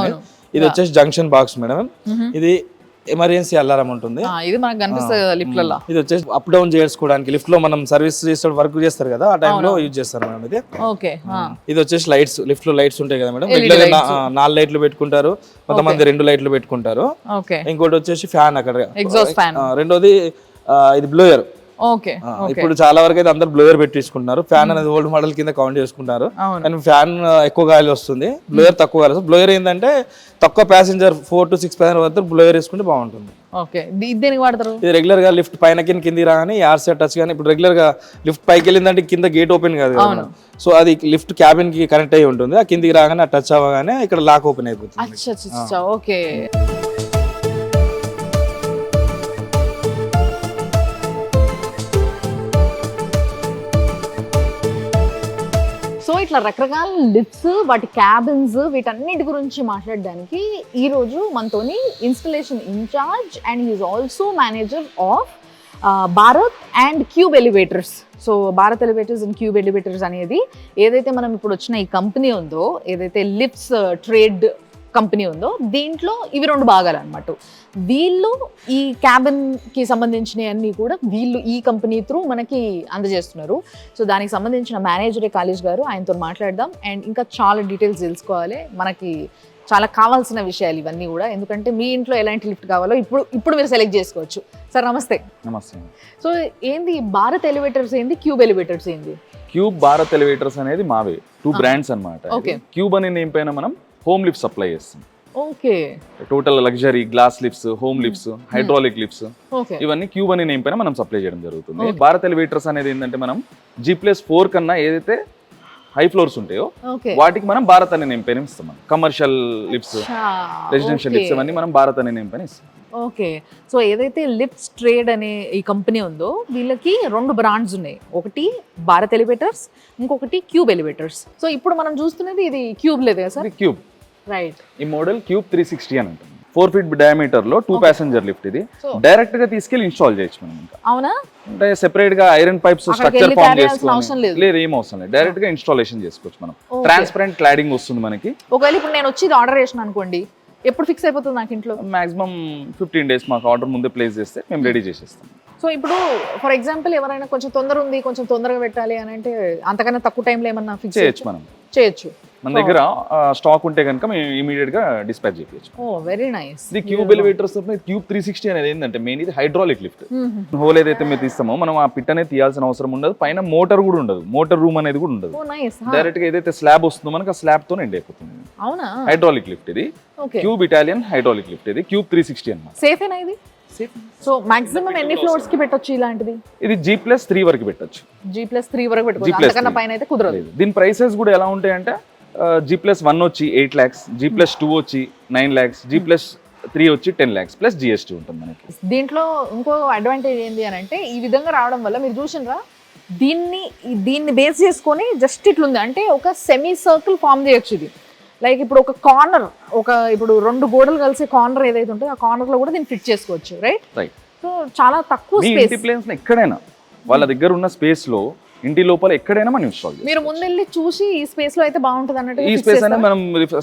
ఇది వచ్చేసి జంక్షన్ బాక్స్ మేడం. ఇది ఎమర్జెన్సీ అలారం ఉంటుంది, ఇది మనకు కనిపిస్తుంది కదా లిఫ్ట్ లలో. ఇది వచ్చేసి అప్ డౌన్ చేసుకోవడానికి, లిఫ్ట్ లో మనం సర్వీస్ చేసే వర్క్ చేస్తారు కదా ఆ టైంలో యూజ్ చేస్తారు మేడం ఇది. ఓకే, ఇది వచ్చేసి లైట్స్, లిఫ్ట్ లో లైట్స్ ఉంటాయి కదా మేడం, రెగ్యులర్ 4 లైట్లు పెట్టుకుంటారు, కొంతమంది 2 లైట్లు పెట్టుకుంటారు. ఇంకోటి వచ్చేసి ఫ్యాన్ అక్కడ ఎగ్జాస్ట్ ఫ్యాన్. రెండోది ఇది బ్లోయర్. ఓకే, ఇప్పుడు చాలా వరకు అయితే అందరు బ్లోయర్ పెట్టించుకుంటున్నారు. ఫ్యాన్ అనేది ఓల్డ్ మోడల్ కింద కౌంట్ చేసుకుంటారు, కానీ ఫ్యాన్ ఎక్కువ గాలి వస్తుంది, బ్లోయర్ తక్కువ గాలి వస్తుంది. బ్లోయర్ ఏంటంటే తక్కువ ప్యాసింజర్ 4 to 6 ప్యాసింజర్ వద్ద బ్లోయర్ వేసుకుంటే బాగుంటుంది. ఓకే, దేనికి వాడతారు? ఇది రెగ్యులర్ గా లిఫ్ట్ పైన కింది రాగానే ఆర్సీ టచ్ కానీ, ఇప్పుడు రెగ్యులర్ గా లిఫ్ట్ పైకి వెళ్ళిందంటే కింద గేట్ ఓపెన్ కాదు కదా, సో అది లిఫ్ట్ క్యాబిన్ కి కనెక్ట్ అయ్యి ఉంటుంది. ఆ కిందికి రాగానే ఆ టచ్ అవ్వగానే ఇక్కడ లాక్ ఓపెన్ అయిపోతుంది. ఓకే, సో ఇట్లా రకరకాల లిఫ్ట్స్, వాటి క్యాబిన్స్, వీటన్నిటి గురించి మాట్లాడడానికి ఈరోజు మనతోని installation incharge and he's also manager of Bharat and Cube elevators. So Bharat elevators and Cube elevators అనేది ఏదైతే మనం ఇప్పుడు వచ్చిన ఈ కంపెనీ ఉందో, ఏదైతే లిఫ్ట్స్ ట్రేడ్ కంపెనీ ఉందో, దీంట్లో ఇవి 2 భాగాలు అనమాట. వీళ్ళు ఈ క్యాబిన్కి సంబంధించినవి అన్నీ కూడా వీళ్ళు ఈ కంపెనీ త్రూ మనకి అందజేస్తున్నారు. సో దానికి సంబంధించిన మేనేజరే కాలేజ్ గారు, ఆయనతో మాట్లాడదాం. అండ్ ఇంకా చాలా డీటెయిల్స్ తెలుసుకోవాలి, మనకి చాలా కావాల్సిన విషయాలు ఇవన్నీ కూడా. ఎందుకంటే మీ ఇంట్లో ఎలాంటి లిఫ్ట్ కావాలో ఇప్పుడు మీరు సెలెక్ట్ చేసుకోవచ్చు. సార్ నమస్తే. నమస్తే. సో ఏంది భారత్ ఎలివేటర్స్ ఏంది, క్యూబ్ ఎలివేటర్స్ ఏంది? క్యూబ్ భారత్ ఎలివేటర్స్ అనేది మావే 2 బ్రాండ్స్ అన్నమాట. క్యూబ్ అనే నేమ్ పైన మనం హోమ్ లిఫ్ట్ సప్లై చేస్తాం. Okay, total luxury glass lifts, home lifts, hydraulic lifts, ఇవన్నీ క్యూబ్ అనే నేమ్ పైన మనం సప్లై చేయడం జరుగుతుంది. భారత్ ఎలివేటర్స్ అనేది ఏంటంటే మనం G+4 కన్నా ఏదైతే హై ఫ్లోర్స్ ఉంటాయో వాటికి మనం భారత్ అనే నేమ్ పైన ఇస్తాం. కమర్షియల్ లిఫ్ట్స్, రెసిడెన్షియల్ లిఫ్ట్స్ ఇవన్నీ మనం భారత్ అనే నేమ్ పైన ఇస్తాం. ఓకే, సో ఏదైతే లిఫ్ట్స్ ట్రేడ్ అనే ఈ కంపెనీ ఉందో వీళ్ళకి 2 బ్రాండ్స్ ఉన్నాయి. ఒకటి భారత్ ఎలివేటర్స్, ఇంకొకటి క్యూబ్ ఎలివేటర్స్. సో ఇప్పుడు మనం చూస్తున్నది ఇది క్యూబ్ లేదు కదా సార్? Cube, right. ఈ మోడల్ క్యూబ్ 360 అని ఉంటుంది. 4 feet డయామీటర్ లో 2 ప్యాసింజర్ లిఫ్ట్. ఇది డైరెక్ట్ గా తీసుకెళ్లి ఇన్స్టాల్ చేయొచ్చు మనం. ఇంకా అవునా? అంటే సెపరేట్ గా ఐరన్ పైప్స్ స్ట్రక్చర్ ఫామ్ చేసుకోవాలి, లేదు ఏం అవసరం లేదు, డైరెక్ట్ గా ఇన్స్టాలేషన్ చేసుకోవచ్చు మనం. ట్రాన్స్పరెంట్ క్లాడింగ్ వస్తుంది మనకి. ఒకవేళ ఇప్పుడు నేను వచ్చి ఆర్డర్ చేసిన అనుకోండి, ఎప్పుడు ఫిక్స్ అయిపోతుంది నాకు ఇంట్లో? మాక్సిమం 15 days మాకు ఆర్డర్ ముందే ప్లేస్ చేస్తే మేము రెడీ చేసేస్తాం. సో ఇప్పుడు ఫర్ ఎగ్జాంపుల్ ఎవరైనా కొంచెం తొందర ఉంది, కొంచెం తొందరగా పెట్టాలి అని అంటే అంతకన్నా తక్కువ టైంలో ఏమన్నా ఫిక్స్ చేయొచ్చు మనం. చేయొచ్చు, మన దగ్గర స్టాక్ ఉంటే కనుక మేము ఇమీడియట్ గా డిస్పాచ్ చేయొచ్చు. ఓ వెరీ నైస్. ఇది క్యూబ్ ఎలివేటర్స్ క్యూబ్ 360 అనేది ఏంటంటే మెయిన్ ఇది హైడ్రాలిక్ లిఫ్ట్. హోల్ ఏదైతే మేము తీస్తామో మనం ఆ పిట్ అనేది తీయాల్సిన అవసరం ఉండదు, పైన మోటార్ కూడా ఉండదు, మోటార్ రూమ్ అనేది కూడా ఉండదు. డైరెక్ట్ గా ఏదైతే స్లాబ్ వస్తుందో మనకి ఆ స్లాబ్ తో ఎండ్ అయిపోతుంది. అవునా? హైడ్రాలిక్ లిఫ్ట్ ఇది, క్యూబ్ ఇటాలియన్ హైడ్రాలిక్ లిఫ్ట్. ఇది క్యూబ్ 360 అన్నమాట. సేఫ్ ఏనా ఇది? సో మాక్సిమం ఎన్ని ఫ్లోర్స్ కి పెట్టొచ్చు ఇలాంటిది? ఇది G+3 వరకు పెట్టొచ్చు. G+3 వరకు పెట్టుకోవచ్చు, అంతకన్నా పైన అయితే కుదరదు. దీని ప్రైసెస్ కూడా ఎలా ఉంటాయంటే G+1 వచ్చి 8 lakhs, G+2 వచ్చి 9 lakhs, G+3 వచ్చి 10 lakhs ప్లస్ GST ఉంటుంది మనకి. దీంట్లో ఇంకో అడ్వాంటేజ్ ఏంటి అని అంటే ఈ విధంగా రావడం వల్ల మీరు చూసినరా, దీన్ని బేస్ చేసుకొని జస్ట్ ఇట్లుంది అంటే ఒక సెమీ సర్కిల్ ఫామ్ చేయొచ్చు. ఇది లైక్ ఇప్పుడు ఒక కార్నర్, ఇప్పుడు 2 గోడలు కలిసే కార్నర్ ఏదైతే ఉంటుందో ఆ కార్నర్ లో కూడా దీన్ని ఫిట్ చేసుకోవచ్చు. రైట్. సో చాలా తక్కువ స్పేస్, ఎక్కడైనా వాళ్ళ దగ్గర ఉన్న స్పేస్ లో ఇంటి లోపల ఎక్కడైనా మనం ఇన్స్టాల్ చేస్తాం. మీరు ముందెళ్ళి చూసి ఈ స్పేస్ లో అయితే బాగుంటుంది అన్నట్టు ఈ స్పేస్ అనేది మనం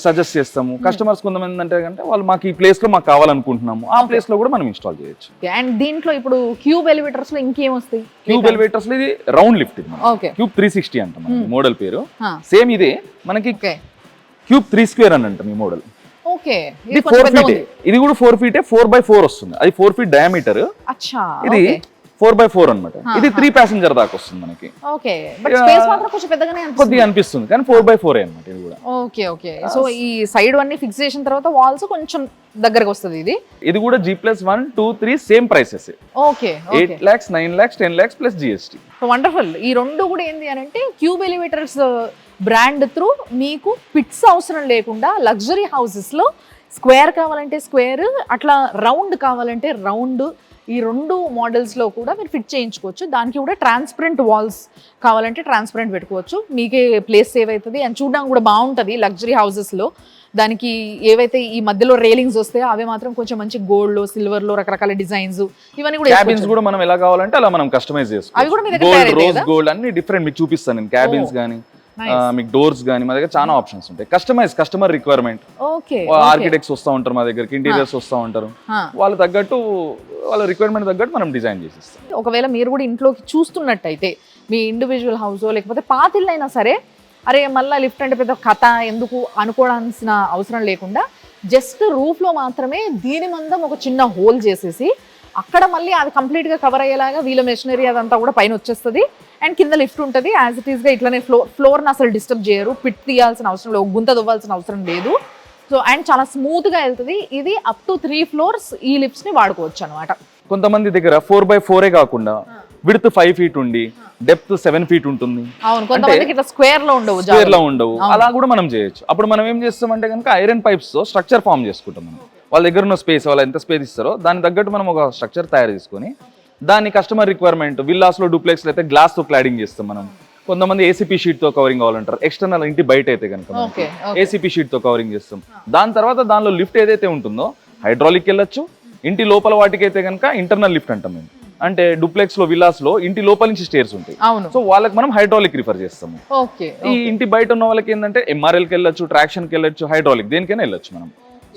సజెస్ట్ చేస్తాము. కస్టమర్స్ కొంతమంది అంటే వాళ్ళు మాకు ఈ ప్లేస్ లో మాకు కావాలనుకుంటున్నాము, ఆ ప్లేస్ లో కూడా మనం ఇన్స్టాల్ చేయొచ్చు. అండ్ దీంట్లో ఇప్పుడు క్యూబ్ ఎలివేటర్స్ లో ఇంకేం వస్తాయి? క్యూబ్ ఎలివేటర్స్ లో ఇది రౌండ్ లిఫ్ట్, క్యూబ్ 360 అంటాం మోడల్ పేరు. సేమ్ ఇదే మనకి క్యూబ్ 3 square అని అంటాం ఈ మోడల్. ఓకే, ఇది 4 feet, ఇది కూడా 4 feet 4x4 వస్తుంది. అది 4 feet డయామీటర్, ఇది 4x4 అన్నమాట. ఇది 3 ప్యాసింజర్ దాకా వస్తుంది మనకి. ఓకే, బట్ స్పేస్ మాత్రం కొంచెం పెద్దగానే కొద్దిగా అనిపిస్తుంది, కానీ 4x4 అన్నమాట ఇది కూడా. ఓకే ఓకే, సో ఈ సైడ్ అన్ని ఫిక్స్ చేసిన తర్వాత వాల్స్ కొంచెం దగ్గరకు వస్తుంది. ఇది కూడా G+1, 2, 3 same prices. Okay, 8 lakhs, 9 lakhs, 10 lakhs plus GST. Wonderful. ఈ 2 కూడా ఏంటి అని అంటే క్యూబ్ ఎలివేటర్స్ బ్రాండ్ త్రూ మీకు పిట్స్ అవసరం లేకుండా లగ్జరీ హౌసెస్లో స్క్వేర్ కావాలంటే స్క్వేర్, అట్లా రౌండ్ కావాలంటే రౌండ్, ఈ 2 మోడల్స్లో కూడా మీరు ఫిట్ చేయించుకోవచ్చు. దానికి కూడా ట్రాన్స్పరెంట్ వాల్స్ కావాలంటే ట్రాన్స్పరెంట్ పెట్టుకోవచ్చు. మీకే ప్లేస్ సేవ్ అవుతుంది అండ్ చూడడానికి కూడా బాగుంటుంది లగ్జరీ హౌసెస్లో. దానికి ఏవైతే ఈ మధ్యలో రేలింగ్స్ వస్తాయో అవి మాత్రం కొంచెం మంచి గోల్డ్ లో సిల్వర్ లో రకరకాల డిజైన్స్ ఇవన్నీ కూడా క్యాబిన్స్ కూడా మనం ఎలా కావాలంటే అలా మనం కస్టమైజ్ అవి కూడా మీ చేసుకోవచ్చు. దగ్గర గోల్డ్, తయారవుతాయి రోజ్ గోల్డ్ అన్ని డిఫరెంట్ మీకు చూపిస్తాను నేను. క్యాబిన్స్ కానీ మీకు డోర్స్ కానీ మా దగ్గర చాలా ఆప్షన్స్ ఉంటాయి. కస్టమర్ రిక్వైర్మెంట్, ఓకే ఆర్కిటెక్ట్స్ వస్తూ ఉంటారు మా దగ్గరికి, ఇంటీరియర్స్ వస్తూ ఉంటారు, వాళ్ళ తగ్గట్టు వాళ్ళ రిక్వైర్మెంట్ తగ్గట్టు మనం డిజైన్ చేసిస్తాం. ఒకవేళ మీరు కూడా ఇంట్లోకి చూస్తున్నట్టయితే మీ ఇండివిజువల్ హౌస్ లేకపోతే పాతిల్లు అయినా సరే, అరే మళ్ళీ లిఫ్ట్ అంటే పెద్ద కథ ఎందుకు అనుకోవాల్సిన అవసరం లేకుండా జస్ట్ రూఫ్లో మాత్రమే దీని మందం ఒక చిన్న హోల్ చేసేసి అక్కడ మళ్ళీ అది కంప్లీట్గా కవర్ అయ్యేలాగా వీళ్ళ మెషినరీ అదంతా కూడా పైన వచ్చేస్తుంది. అండ్ కింద లిఫ్ట్ ఉంటుంది యాజ్ ఇట్ ఈస్గా ఇట్లనే ఫ్లోర్ని అసలు డిస్టర్బ్ చేయరు, పిట్ తీయాల్సిన అవసరం లేదు, గుంత దువ్వాల్సిన అవసరం లేదు. సో అండ్ చాలా స్మూత్గా వెళ్తుంది. ఇది అప్ టు 3 floors ఈ లిఫ్ట్స్ని వాడుకోవచ్చు అనమాట. కొంతమంది దగ్గర 4x4 కాకుండా విడ్త్ 5 feet ఉండి డెప్త్ 7 feet ఉంటుంది. అవును, కొంతమందికి ఇట్లా స్క్వేర్ లో ఉండవు, స్క్వేర్ లో ఉండవు, అలా కూడా మనం చేయొచ్చు. అప్పుడు మనం ఏం చేస్తామంటే కనుక ఐరన్ పైప్స్ తో స్ట్రక్చర్ ఫామ్ చేసుకుంటాం. మనం వాళ్ళ దగ్గర ఉన్న స్పేస్, వాళ్ళు ఎంత స్పేస్ ఇస్తారో దాని తగ్గట్టు మనం ఒక స్ట్రక్చర్ తయారు చేసుకొని దాన్ని కస్టమర్ రిక్వైర్మెంట్, విల్లాస్ లో డూప్లెక్స్ అయితే గ్లాస్ తో క్లాడింగ్ చేస్తాం మనం. కొంతమంది ఏసీపీ షీట్ తో కవరింగ్ కావాలంటారు. ఎక్స్టర్నల్ ఇంటి బయట అయితే కనుక ఏసీపీ షీట్ తో కవరింగ్ చేస్తాం. దాని తర్వాత దానిలో లిఫ్ట్ ఏదైతే ఉంటుందో హైడ్రాలిక్ వెళ్ళొచ్చు. ఇంటి లోపల వాటికి అయితే కనుక ఇంటర్నల్ లిఫ్ట్ అంటాం మేము. అంటే డూప్లెక్స్ లో, విల్లాస్ లో ఇంటి లోపల నుంచి స్టేర్స్ ఉంటాయి. సో వాళ్ళకి మనం హైడ్రాలిక్ రిఫర్ చేస్తాము. ఈ ఇంటి బయట ఉన్న వాళ్ళకి ఏంటంటే ఎంఆర్ఎల్కి వెళ్ళొచ్చు, ట్రాక్షన్ కి వెళ్ళొచ్చు, హైడ్రాలిక్ దేనికైనా వెళ్ళొచ్చు మనం.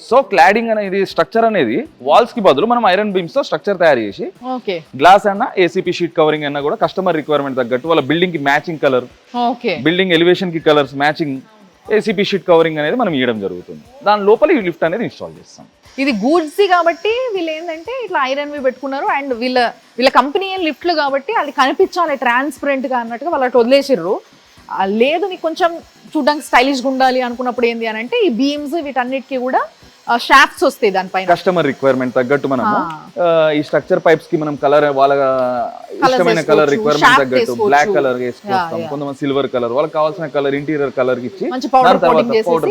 సో క్లాడింగ్ అనేది స్ట్రక్చర్ అనేది వాల్స్ కి బదులు మనం ఐరన్ బీమ్స్ తో స్ట్రక్చర్ తయారు చేసి గ్లాస్ అన్నా ఏసీపీ షీట్ కవరింగ్ అన్నా కూడా కస్టమర్ రిక్వైర్మెంట్ తగ్గట్టు వాళ్ళ బిల్డింగ్ కి మ్యాచింగ్ కలర్, బిల్డింగ్ ఎలివేషన్ కి colours matching ACP sheet covering అనేది మనం ఇవ్వడం జరుగుతుంది. దాని లోపల ఈ లిఫ్ట్ అనేది ఇన్స్టాల్ చేస్తాం. ఇది గూడ్స్ కాబట్టి వీళ్ళు ఏంటంటే ఇట్లా ఐరన్ వి పెట్టుకున్నారు. అండ్ వీళ్ళ కంపెనీ లిఫ్ట్లు కాబట్టి అది కనిపించాలి ట్రాన్స్పరెంట్ గా అన్నట్టుగా వాళ్ళు అటు వదిలేసిర్రు. లేదు మీకు కొంచెం చూడడానికి స్టైలిష్గా ఉండాలి అనుకున్నప్పుడు ఏంది అని అంటే ఈ బీమ్స్ వీటన్నిటికీ కూడా షాఫ్ట్స్ వస్తాయి దానిపైన. కస్టమర్ రిక్వైర్మెంట్ తగ్గట్టు మనం ఈ స్ట్రక్చర్ పైప్స్ కి మనం కలర్ వాళ్ళ ఇష్టమైన కలర్ రిక్వైర్మెంట్ తగ్గట్టు బ్లాక్ కలర్ వేసుకొస్తాం. కొంతమంది సిల్వర్ కలర్, వాళ్ళకి కావాల్సిన కలర్ ఇంటీరియర్ కలర్ ఇచ్చి పౌడర్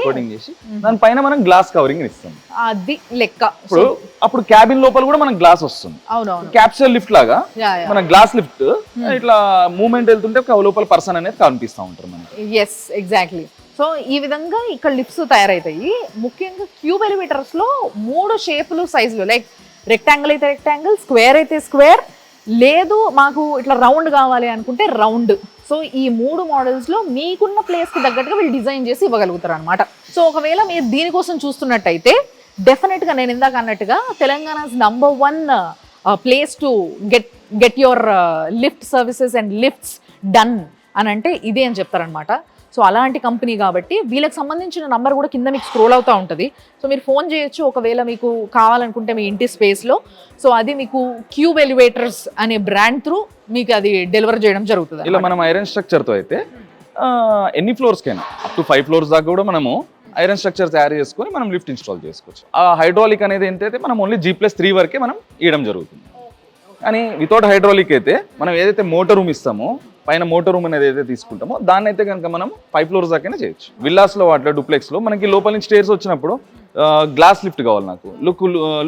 కోటింగ్ చేసి దానిపైన మనం గ్లాస్ కవరింగ్ ఇస్తాం. అది లెక్క. అప్పుడు క్యాబిన్ లోపల కూడా మనకు గ్లాస్ వస్తుంది. క్యాప్సూల్ లిఫ్ట్ లాగా మన గ్లాస్ లిఫ్ట్ ఇట్లా మూవ్మెంట్ వెళ్తుంటే లోపల పర్సన్ అనేది కనిపిస్తూ ఉంటారు మనకి. Yes exactly. సో ఈ విధంగా ఇక్కడ లిఫ్ట్స్ తయారవుతాయి. ముఖ్యంగా క్యూబ్ ఎలివేటర్స్ లో 3 షేపులు, సైజులు, లైక్ రెక్టాంగిల్ అయితే రెక్టాంగిల్, స్క్వేర్ అయితే స్క్వేర్, లేదు మాకు ఇట్లా రౌండ్ కావాలి అనుకుంటే రౌండ్. సో ఈ 3 మోడల్స్ లో మీకున్న ప్లేస్ కి తగ్గట్టుగా వీళ్ళు డిజైన్ చేసి ఇవ్వగలుగుతారు అనమాట. సో ఒకవేళ మీరు దీనికోసం చూస్తున్నట్టయితే డెఫినెట్ గా నేను ఇందాక అన్నట్టుగా తెలంగాణ's #1 place to get your lift services and lifts done అని అంటే ఇదే అని చెప్తారనమాట. సో అలాంటి కంపెనీ కాబట్టి వీళ్ళకి సంబంధించిన నంబర్ కూడా కింద మీకు స్క్రోల్ అవుతూ ఉంటుంది. సో మీరు ఫోన్ చేయొచ్చు ఒకవేళ మీకు కావాలనుకుంటే మీ ఇంటి స్పేస్లో. సో అది మీకు క్యూబ్ ఎలివేటర్స్ అనే బ్రాండ్ త్రూ మీకు అది డెలివర్ చేయడం జరుగుతుంది. ఇలా మనం ఐరన్ స్ట్రక్చర్తో అయితే ఎన్ని ఫ్లోర్స్కైనా అప్ టు 5 floors దాకా కూడా మనము ఐరన్ స్ట్రక్చర్ తయారు చేసుకొని మనం లిఫ్ట్ ఇన్స్టాల్ చేసుకోవచ్చు. ఆ హైడ్రాలిక్ అనేది ఏంటంటే మనం ఓన్లీ G+3 వరకే మనం ఇవ్వడం జరుగుతుంది. కానీ వితౌట్ హైడ్రాలిక్ అయితే మనం ఏదైతే మోటార్ రూమ్ ఇస్తామో, పైన మోటార్ రూమ్ అనేది ఏదైతే తీసుకుంటామో దాన్ని అయితే కనుక మనం 5 floors దాకైనా చేయొచ్చు. విల్లాస్లో వాటిలో డూప్లెక్స్లో మనకి లోపల నుంచి స్టేర్స్ వచ్చినప్పుడు గ్లాస్ లిఫ్ట్ కావాలి, నాకు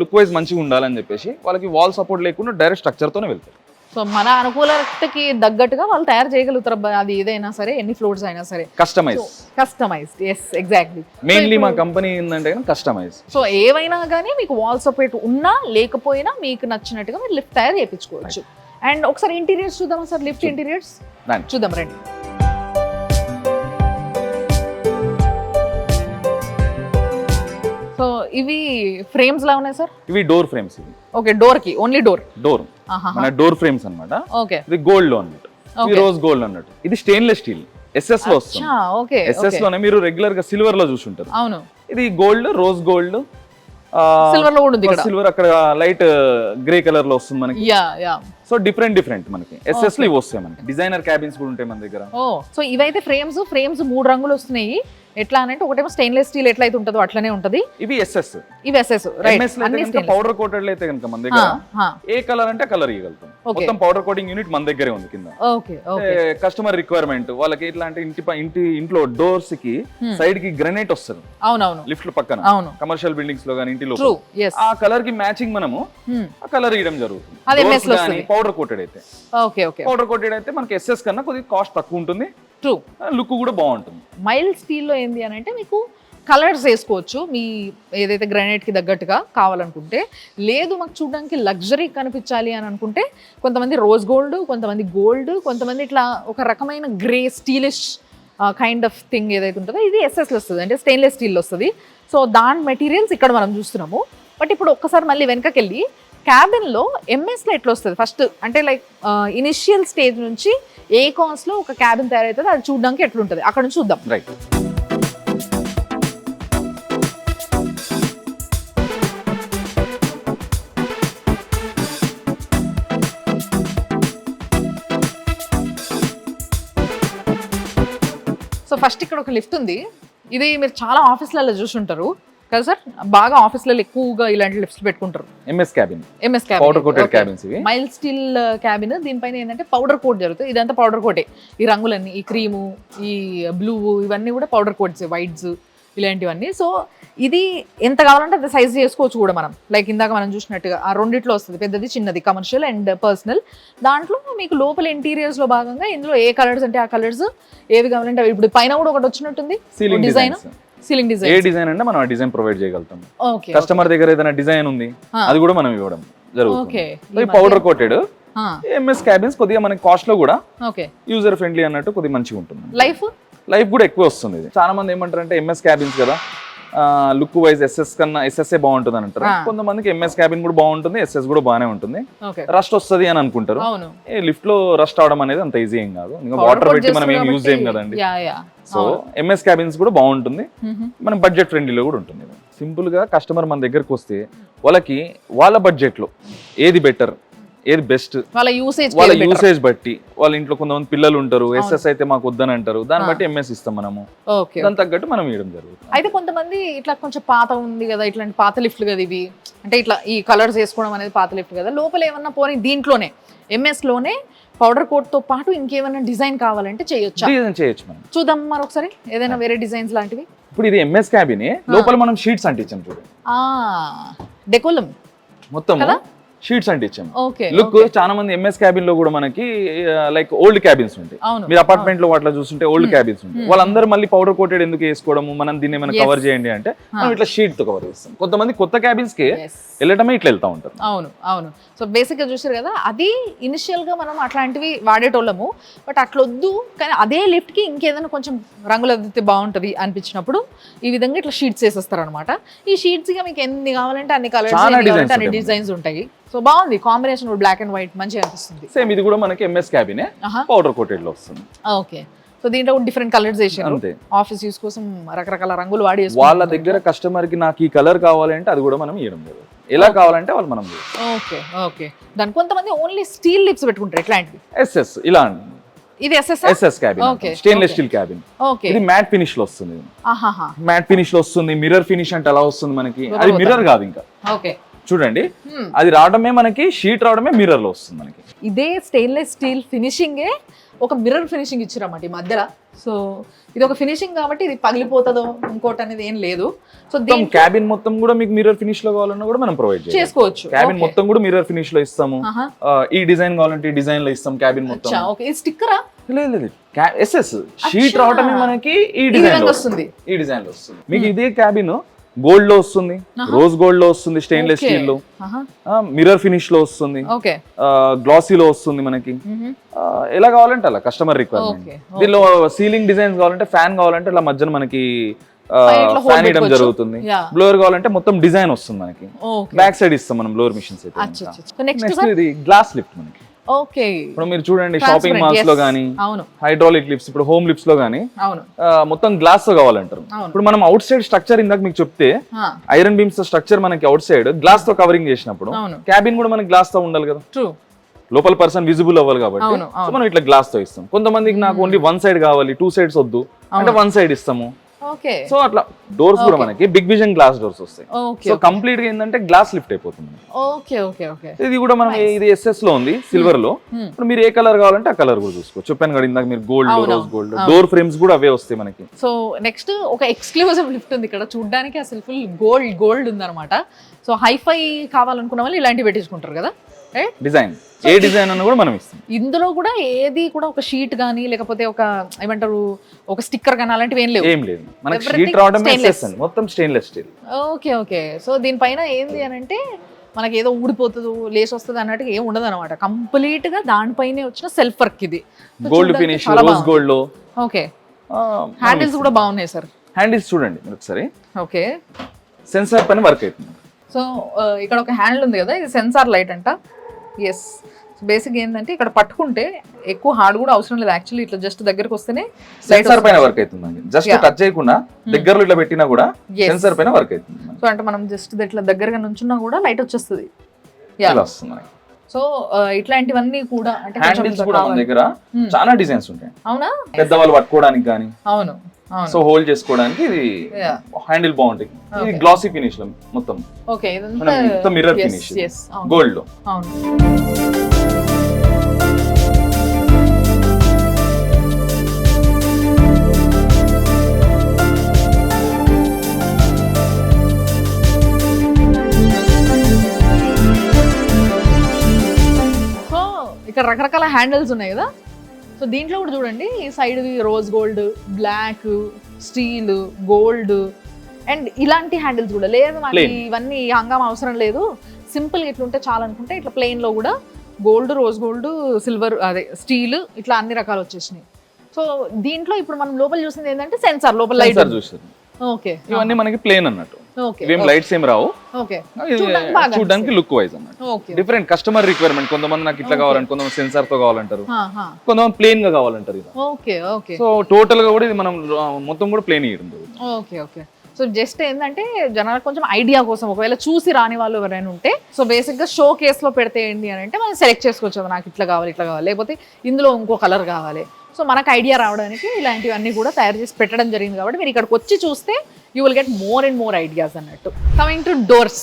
లుక్ వైజ్ మంచిగా ఉండాలని చెప్పేసి వాళ్ళకి వాల్ సపోర్ట్ లేకుండా డైరెక్ట్ స్ట్రక్చర్తోనే వెళ్తారు. సో మన అనుకూలతకి తగ్గట్టుగా వాళ్ళు తయారు చేయగలుగుతారు. అది ఏదైనా సరే, ఎన్ని ఫ్లోర్స్ అయినా సరే కస్టమైజ్డ్. Yes exactly. మెయిన్లీ మా కంపెనీ ఏంటంటే కస్టమైజ్. సో ఏవైనా కానీ మీకు వాల్ సపోర్ట్ ఉన్నా లేకపోయినా మీకు నచ్చినట్టుగా మీరు లిఫ్ట్ తయారు చేయించుకోవచ్చు. అండ్ ఒకసారి ఇంటీరియర్స్ చూద్దాం సార్, లిఫ్ట్ ఇంటీరియర్స్ చూద్దాం రండి. సో ఇవి ఫ్రేమ్స్ లా ఉన్నాయి సార్? ఇవి డోర్ ఫ్రేమ్స్. ఇవి ఓకే, డోర్ కి ఓన్లీ డోర్ మన డోర్ ఫ్రేమ్స్ అన్నమాట. ఓకే, ఇది గోల్డ్ లో అన్నట్టు, ఇది రోజ్ గోల్డ్ అన్నట్టు. ఇది స్టెయిన్లెస్ స్టీల్ SS లో వస్తుంది. ఓకే, SS లోనే మీరు రెగ్యులర్ గా సిల్వర్ లో చూసుంటారు. అవును, ఇది గోల్డ్, రోజ్ గోల్డ్, సిల్వర్ లో ఉంది ఇక్కడ. సిల్వర్ అక్కడ లైట్ గ్రే కలర్ లో వస్తుంది మనకి. సో డిఫరెంట్ మనకి SS లో ఇవి వస్తాయి. మనకి డిజైనర్ క్యాబిన్స్ కూడా ఉంటాయి మన దగ్గర. సో ఇవైతే ఫ్రేమ్స్ 3 రంగులు వస్తున్నాయి. ఎట్లా అంటే ఒకటేమో స్టెయిన్లెస్ స్టీల్ ఎట్లయితే ఉంటుందో అట్లనే ఉంటది. ఇవి SS, ఇవి SS రైట్. అన్ని పౌడర్ కోటెడ్ అయితే కనుక మన దగ్గర ఏ కలర్ అంటే కలర్ ఇవ్వగలుగుతాం. మొత్తం పౌడర్ కోటింగ్ యూనిట్ మన దగ్గరే ఉంది కింద. కస్టమర్ రిక్వైర్మెంట్ వాళ్ళకి ఎట్లా అంటే ఇంట్లో డోర్స్ కి సైడ్ కి గ్రానైట్ వస్తుంది. అవునవును, లిఫ్ట్ పక్కన కమర్షియల్ బిల్డింగ్స్ లో గానీ ఇంటిలో ఆ కలర్ కి మ్యాచింగ్ మనము ఆ కలర్ ఇవ్వడం జరుగుతుంది. పౌడర్ కోటెడ్ అయితే పౌడర్ కోటెడ్ అయితే మనకి SS కన్నా కొద్దిగా కాస్ట్ తక్కువ ఉంటుంది. లుక్ కూడా బాగుంటుంది. మైల్డ్ స్టీల్ లో ఏంది అని అంటే మీకు కలర్స్ వేసుకోవచ్చు మీ ఏదైతే గ్రానైట్కి తగ్గట్టుగా కావాలనుకుంటే. లేదు మాకు చూడడానికి లగ్జరీ కనిపించాలి అని అనుకుంటే కొంతమంది రోజ్ గోల్డ్, కొంతమంది గోల్డ్, కొంతమంది ఇట్లా ఒక రకమైన గ్రే స్టీలిష్ కైండ్ ఆఫ్ థింగ్ ఏదైతే ఉంటుందో ఇది ఎస్ఎస్లో వస్తుంది, అంటే స్టెయిన్లెస్ స్టీల్ వస్తుంది. సో దాని మెటీరియల్స్ ఇక్కడ మనం చూస్తున్నాము. బట్ ఇప్పుడు ఒక్కసారి మళ్ళీ వెనకకి వెళ్ళి క్యాబిన్లో ఎంఎస్లో ఎట్లా వస్తుంది ఫస్ట్, అంటే లైక్ ఇనిషియల్ స్టేజ్ నుంచి ఏ కాస్ట్లో ఒక క్యాబిన్ తయారవుతుంది అది చూడడానికి ఎట్లుంటుంది అక్కడ నుంచి చూద్దాం. రైట్. సో ఫస్ట్ ఇక్కడ ఒక లిఫ్ట్ ఉంది. ఇది మీరు చాలా ఆఫీస్లలో చూసుంటారు కదా సార్, బాగా ఆఫీస్లలో ఎక్కువగా ఇలాంటి లిఫ్ట్స్ పెట్టుకుంటారు. MS cabin, MS powder coated cabins ఇవి. మైల్డ్ స్టీల్ క్యాబిన్, దీనిపైన ఏంటంటే పౌడర్ కోట్ జరుగుతుంది. ఇదంతా పౌడర్ కోటే, ఈ రంగులన్నీ, ఈ క్రీము, ఈ బ్లూ, ఇవన్నీ కూడా పౌడర్ కోట్స్, వైట్స్ ఇలాంటివన్నీ. సో ఇది ఎంత కావాలంటే అంత సైజ్ చేసుకోవచ్చు కూడా మనం. లైక్ ఇందాక మనం చూసినట్టుగా ఆ రెండిట్లో వస్తుంది, పెద్దది చిన్నది, కమర్షియల్ అండ్ పర్సనల్. దాంట్లో మీకు లోపల ఇంటీరియర్స్ లో భాగంగా ఇందులో ఏ కలర్స్ అంటే ఆ కలర్స్ ఏవి కావాలంటే అవి. ఇప్పుడు పైన కూడా ఒకటి వచ్చినట్టుంది డిజైన్, సీలింగ్ డిజైన్. ఏ డిజైన్ అంటే మనం ఆ డిజైన్ ప్రొవైడ్ చేయగలుగుతాం. ఓకే, కస్టమర్ దగ్గర ఏదైనా డిజైన్ ఉంది అది కూడా మనం ఇవ్వడం జరుగుతుంది. Okay, powder coated MS cabins కొద్దిగా మనకి కాస్ట్ లో కూడా ఓకే, యూజర్ ఫ్రెండ్లీ అన్నట్టు కొద్దిగా మంచిగా ఉంటుంది. లైఫ్ కూడా ఎక్కువ వస్తుంది. ఇది చాలా మంది ఏమంటారు అంటే ఎంఎస్ క్యాబిన్స్ కదా లుక్ వైజ్ ఎస్ఎస్ కన్నా ఎస్ఎస్ఏ బాగుంటుంది అని అంటారు. కొంతమందికి ఎంఎస్ క్యాబిన్ కూడా బాగుంటుంది, ఎస్ఎస్ కూడా బాగానే ఉంటుంది. రస్ట్ వస్తుంది అని అనుకుంటారు. లిఫ్ట్ లో రస్ట్ అవడం అనేది అంత ఈజీ ఏం కాదు, ఇంకా వాటర్ పెట్టి మనం ఏం యూజ్ చేయం కదండి. సో ఎంఎస్ క్యాబిన్స్ కూడా బాగుంటుంది, మన బడ్జెట్ ఫ్రెండ్లీలో కూడా ఉంటుంది. సింపుల్ గా కస్టమర్ మన దగ్గరకు వస్తే వాళ్ళకి వాళ్ళ బడ్జెట్ లో ఏది బెటర్, ఏది బెస్ట్, వాళ్ళ యూసేజ్ బట్టి, వాళ్ళ ఇంట్లో కొంతమంది పిల్లలు ఉంటారు, ఎస్ఎస్ అయితే మాకు వద్దని అంటారు, దాన్ని బట్టి ఎంఎస్ ఇస్తాం మనము, దాని తగ్గట్టు మనం ఇవ్వడం జరుగుతుంది. అయితే కొంతమంది ఇట్లా కొంచెం పాత ఉంది కదా, ఇట్లాంటి పాత లిఫ్ట్లు కదా ఇవి, అంటే ఇట్లా ఈ కలర్స్ వేసుకోవడం అనేది పాత లిఫ్ట్ కదా, లోపల ఏమన్నా పోనీ దీంట్లోనే ఎంఎస్ లోనే పౌడర్ కోట్ తో పాటు ఇంకేమైనా డిజైన్ కావాలంటే చేయొచ్చు మనం. చూద్దాం మరొకసారి ఏదైనా వేరే డిజైన్స్ లాంటివి. ఇప్పుడు ఇది ఎంఎస్ క్యాబిన్, లోపల మనం షీట్స్ అంటించాం చూడండి, డెకోలం మొత్తం షీట్స్ అంటే ఇచ్చాము. లుక్ చాలా మంది ఎంఎస్ క్యాబిన్ లో కూడా మనకి లైక్ ఓల్డ్ క్యాబిన్స్ ఉంటాయి, మీరు అపార్ట్మెంట్ లో వాటిలో చూస్తుంటే ఓల్డ్ క్యాబిన్స్ ఉంటాయి, వాళ్ళందరూ మళ్ళీ పౌడర్ కోటెడ్ ఎందుకు వేసుకోవడము, మనం దీన్ని ఏమైనా కవర్ చేయండి అంటే మనం ఇట్లా షీట్ తో కవర్ చేస్తాం. కొంతమంది కొత్త క్యాబిన్స్ కి వెళ్ళటమే ఇట్లా వెళ్తా ఉంటారు. అవును. సో బేసిక్ గా చూసారు కదా, అది ఇనిషియల్ గా మనం అట్లాంటివి వాడేటోళ్ళము. బట్ అట్లా వద్దు, కానీ అదే లిఫ్ట్ కి ఇంకేదైనా కొంచెం రంగులు అదితే బాగుంటది అనిపించినప్పుడు ఈ విధంగా ఇట్లా షీట్స్ వేసేస్తారు అనమాట. ఈ షీట్స్ గా మీకు ఎన్ని కావాలంటే అన్ని కలర్స్, అన్ని డిజైన్స్ ఉంటాయి. సో బాగుంది కాంబినేషన్, బ్లాక్ అండ్ వైట్ మంచిగా అనిపిస్తుంది. సేమ్ ఇది కూడా మనకి ఎంఎస్ క్యాబిన్ పౌడర్ కోటెడ్ లో వస్తుంది. ఓకే, సో దీంట్లో డిఫరెంట్ కలర్స్ వేసారు, ఆఫీస్ యూస్ కోసం రకరకాల రంగులు వాడి వాళ్ళ దగ్గర కస్టమర్ కి నాకు ఈ కలర్ కావాలంటే అది కూడా మనం ఇవ్వడం లేదు, ఎలా కావాలంటే వాళ్ళు మనం. ఓకే, దాని కొంతమంది ఓన్లీ స్టీల్ లిప్స్ పెట్టుకుంటారు ఇట్లాంటివి. ఎస్ఎస్ ఇలా ఇది SS cabin, stainless steel cabin. ఇది మ్యాట్ ఫినిష్ లో వస్తుంది, మ్యాట్ ఫినిష్ లో వస్తుంది. మిర్రర్ ఫినిష్ అంటే అలా వస్తుంది మనకి, అది మిర్రర్ కాదు ఇంకా. చూడండి, అది రావడమే మనకి షీట్ రావడమే మిర్రర్ లో వస్తుంది మనకి. ఇదే స్టెయిన్లెస్ స్టీల్ ఫినిషింగే ఒక మిర్రర్ ఫినిషింగ్ ఇచ్చారన్నమాట ఈ మధ్యలో. సో ఇది ఒక ఫినిషింగ్ కాబట్టి ఇది పగిలిపోతుందో ఇంకోటి అనేది ఏం లేదు. సో క్యాబిన్ మొత్తం కూడా మీకు మిర్రర్ ఫినిష్ లో కావాలన్నా కూడా మనం ప్రొవైడ్ చేసుకోవచ్చు. క్యాబిన్ మొత్తం కూడా మిర్రర్ ఫినిష్ లో ఇస్తాము. ఈ డిజైన్ కావాలంటే ఈ డిజైన్ లో ఇస్తాం క్యాబిన్ మొత్తం. స్టిక్కరా? లేదు, ఎస్ఎస్ షీట్ రావడమే మనకి ఈ డిజైన్ లో వస్తుంది. మీకు ఇదే క్యాబిన్ గోల్డ్ లో వస్తుంది, రోజ్ గోల్డ్ లో వస్తుంది, స్టెయిన్లెస్ స్టీల్ లో, మిర్రర్ ఫినిష్ లో వస్తుంది, గ్లాసీ లో వస్తుంది మనకి. ఎలా కావాలంటే అలా కస్టమర్ రిక్వైర్మెంట్. దీనిలో సీలింగ్ డిజైన్స్ కావాలంటే, ఫ్యాన్ కావాలంటే ఇలా మధ్యన మనకి ఫ్యాన్ ఇవ్వడం జరుగుతుంది. బ్లోవర్ కావాలంటే మొత్తం డిజైన్ వస్తుంది మనకి, బ్యాక్ సైడ్ ఇస్తాం మనం బ్లోవర్ మిషన్స్ అయితే. నెక్స్ట్ ఇది గ్లాస్ లిఫ్ట్ మనకి. ఇప్పుడు మీరు చూడండి షాపింగ్ మాల్స్ లో గానీ, హైడ్రాలిక్ లిఫ్ట్స్, ఇప్పుడు హోమ్ లిఫ్ట్స్ లో గానీ మొత్తం గ్లాస్ తో కావాలంటారు. ఇప్పుడు మనం అవుట్ సైడ్ స్ట్రక్చర్ ఇందాక మీకు చెప్తే ఐరన్ బీమ్స్ స్ట్రక్చర్ మనకి అవుట్ సైడ్ గ్లాస్ తో కవరింగ్ చేసినప్పుడు క్యాబిన్ కూడా మనకి గ్లాస్ తో ఉండాలి కదా, లోపల పర్సన్ విజిబుల్ అవ్వాలి కాబట్టి మనం ఇట్లా గ్లాస్ తో ఇస్తాం. కొంతమందికి నాకు ఓన్లీ వన్ సైడ్ కావాలి, 2 sides వద్దు అంటే 1 side ఇస్తాము. సో అట్లా డోర్స్ కూడా మనకి బిగ్ విజన్ గ్లాస్ డోర్స్ వస్తాయి. సో కంప్లీట్ గా ఏంటంటే గ్లాస్ లిఫ్ట్ అయిపోతుంది. ఇది కూడా మనం ఇది ఎస్ఎస్ లో ఉంది, సిల్వర్ లో. ఇప్పుడు మీరు ఏ కలర్ కావాలంటే ఆ కలర్ కూడా చూసుకోవచ్చు. చెప్పాను కదా ఇందాక మీరు gold, rose gold, door frames కూడా అవే వస్తాయి మనకి. సో నెక్స్ట్ ఒక ఎక్స్క్లూజివ్ లిఫ్ట్ ఉంది ఇక్కడ, చూడడానికి అసలు ఫుల్ గోల్డ్ ఉంది అనమాట. సో హైఫై కావాలనుకున్న వాళ్ళు ఇలాంటివి పెట్టించుకుంటారు కదా. డిజైన్ ఏ డిజైన్ అన్న కూడా మనం ఇస్తాం. ఇందులో కూడా ఏది కూడా ఒక షీట్ గానీ లేకపోతే ఒక ఏమంటారు ఒక స్టిక్కర్ గానీ అలాంటివి ఏం లేవు. ఏం లేదు, మనకి షీట్ రావడమే చేస్తాను, మొత్తం stainless steel. Okay okay. So దీనిపైన ఏంది అని అంటే మనకి ఏదో ఊడిపోతుంది లేస్ వస్తుంది అన్నట్టుగా ఏం ఉండదు అనమాట. కంప్లీట్ గా దానిపైనే వచ్చిన సెల్ఫ్ వర్క్ ఇది. గోల్డ్ ఫినిష్, రోజ్ గోల్డ్ లో. ఓకే. హ్యాండిల్స్ కూడా బాగున్నాయి సార్. హ్యాండిల్స్ చూడండి మీరు ఒకసారి. ఓకే. సెన్సార్ పైన వర్క్ అవుతుంది. సో ఇక్కడ ఒక హ్యాండిల్ ఉంది కదా, ఇది సెన్సార్ లైట్ అంట. ఎస్. బేసిక్ ఏంటంటే ఇక్కడ పట్టుకుంటే ఎక్కువ హార్డ్ కూడా అవసరం లేదు యాక్చువల్లీ, ఇట్లా జస్ట్ దగ్గరకు వస్తేనే సెన్సార్ పైన వర్క్ అవుతుందండి. జస్ట్ టచ్ చేయకుండా దగ్గరలో ఇట్లా పెట్టినా కూడా సెన్సార్ పైన వర్క్ అవుతుంది. సో అంటే మనం జస్ట్ ఇట్లా దగ్గరగా నుంచున్నా కూడా లైట్ వచ్చేస్తుంది. సో ఇట్లాంటివన్నీ కూడా అంటే హ్యాండిల్స్ కూడా మన దగ్గర చాలా డిజైన్స్ ఉంటాయి. అవునా? పెద్దవాళ్ళు పట్టుకోవడానికి కానీ. అవును. సో హోల్డ్ చేసుకోవడానికి ఇది హ్యాండిల్ బాగుంటుంది. ఇది గ్లాసీ ఫినిష్ లో మొత్తం. ఓకే. మొత్తం మిర్రర్ ఫినిష్ గోల్డ్ లో. అవును. ఇక్కడ రకరకాల హ్యాండిల్స్ ఉన్నాయి కదా. సో దీంట్లో కూడా చూడండి, ఈ side rose gold, black, steel, gold and ఇలాంటి హ్యాండిల్స్ కూడా లేదు. మాకు ఇవన్నీ హంగామా అవసరం లేదు, సింపుల్ గా ఇట్లుంటే చాలా అనుకుంటే ఇట్లా ప్లెయిన్ లో కూడా గోల్డ్, రోజ్ గోల్డ్, సిల్వర్, అదే స్టీల్, ఇట్లా అన్ని రకాలు వచ్చేసినాయి. సో దీంట్లో ఇప్పుడు మనం లోపల చూసింది ఏంటంటే సెన్సార్, లోపల లైట్ చూసారు. ఓకే. ఇవన్నీ మనకి ప్లేన్ అన్నట్టు, ఇవేం లైట్స్ ఏం రావు. చూడడానికి లుక్ వైజ్ అన్నట్టు. Different customer requirement. కొంతమంది నాకు ఇట్లా కావాలంటే, కొంతమంది సెన్సార్ తో కావాలంటారు, కొంతమంది ప్లేన్ గా కావాలంటారు. సో టోటల్ గా కూడా ఇది మనం మొత్తం కూడా ప్లేన్ ఇవ్వడం. Okay okay. సో జస్ట్ ఏంటంటే జనాలకు కొంచెం ఐడియా కోసం, ఒకవేళ చూసి రాని వాళ్ళు ఎవరైనా ఉంటే, సో బేసిక్ గా షో కేస్ లో పెడితే ఏంటి అని అంటే మనం సెలెక్ట్ చేసుకోవచ్చు, నాకు ఇట్లా కావాలి, ఇట్లా కావాలి, లేకపోతే ఇందులో ఇంకో కలర్ కావాలి. సో మనకు ఐడియా రావడానికి ఇలాంటివన్నీ కూడా తయారు చేసి పెట్టడం జరిగింది. కాబట్టి మీరు ఇక్కడికి వచ్చి చూస్తే you will get more and more ideas అన్నట్టు. Coming to doors.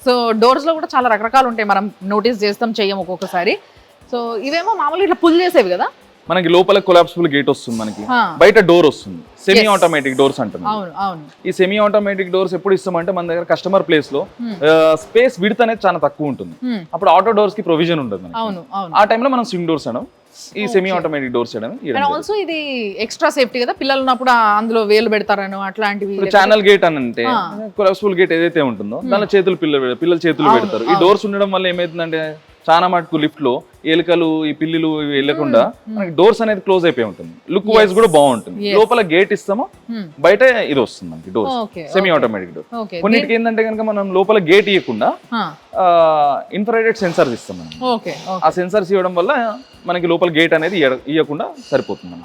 So doors లో కూడా చాలా రకరకాలు ఉంటాయి, మనం నోటీస్ చేస్తాం, చెయ్యం ఒక్కొక్కసారి. సో ఇవేమో మామూలుగా ఇట్లా పుల్ చేసేవి కదా. మనకి లోపల కొలాప్సిబుల్ గేట్ వస్తుంది, మనకి బయట డోర్ వస్తుంది. సెమీ ఆటోమేటిక్ డోర్స్ అంటారు. ఈ సెమీ ఆటోమేటిక్ డోర్స్ ఎప్పుడు ఇస్తామంటే మన దగ్గర కస్టమర్ ప్లేస్ లో స్పేస్ విడ్త్ అనేది చాలా తక్కువ ఉంటుంది. అప్పుడు ఆటో డోర్స్ కి ప్రొవిజన్ ఉంటుంది. ఆ టైంలో మనం స్వింగ్ డోర్స్ అనడం, ఈ సెమీ ఆటోమేటిక్ డోర్స్ చేయడం. ఆల్సో ఇది ఎక్స్ట్రా సేఫ్టీ కదా, పిల్లలు ఉన్నప్పుడు అందులో వేలు పెడతారని అట్లాంటివి. ఛానల్ గేట్ అని అంటే కొలాప్సిబుల్ గేట్ ఏదైతే ఉంటుందో దానిలో చేతులు పిల్లల చేతులు పెడతారు. ఈ డోర్స్ ఉండడం వల్ల ఏమైతుందంటే చాలా మటుకు లిఫ్ట్ లో ఎలుకలు, ఈ పిల్లులు వెళ్ళకుండా మనకి డోర్స్ అనేది క్లోజ్ అయిపోయి ఉంటుంది. లుక్ వైజ్ కూడా బాగుంటుంది. లోపల గేట్ ఇస్తామో బయట ఇది వస్తుంది మనకి డోర్, సెమీ ఆటోమేటిక్ డోర్. కొన్నిటికి ఏంటంటే కనుక మనం లోపల గేట్ ఇవ్వకుండా ఇన్ఫ్రారెడ్ సెన్సార్స్ ఇస్తాం మనం. ఆ సెన్సార్స్ ఇవ్వడం వల్ల మనకి లోపల గేట్ అనేది ఇవ్వకుండా సరిపోతుంది.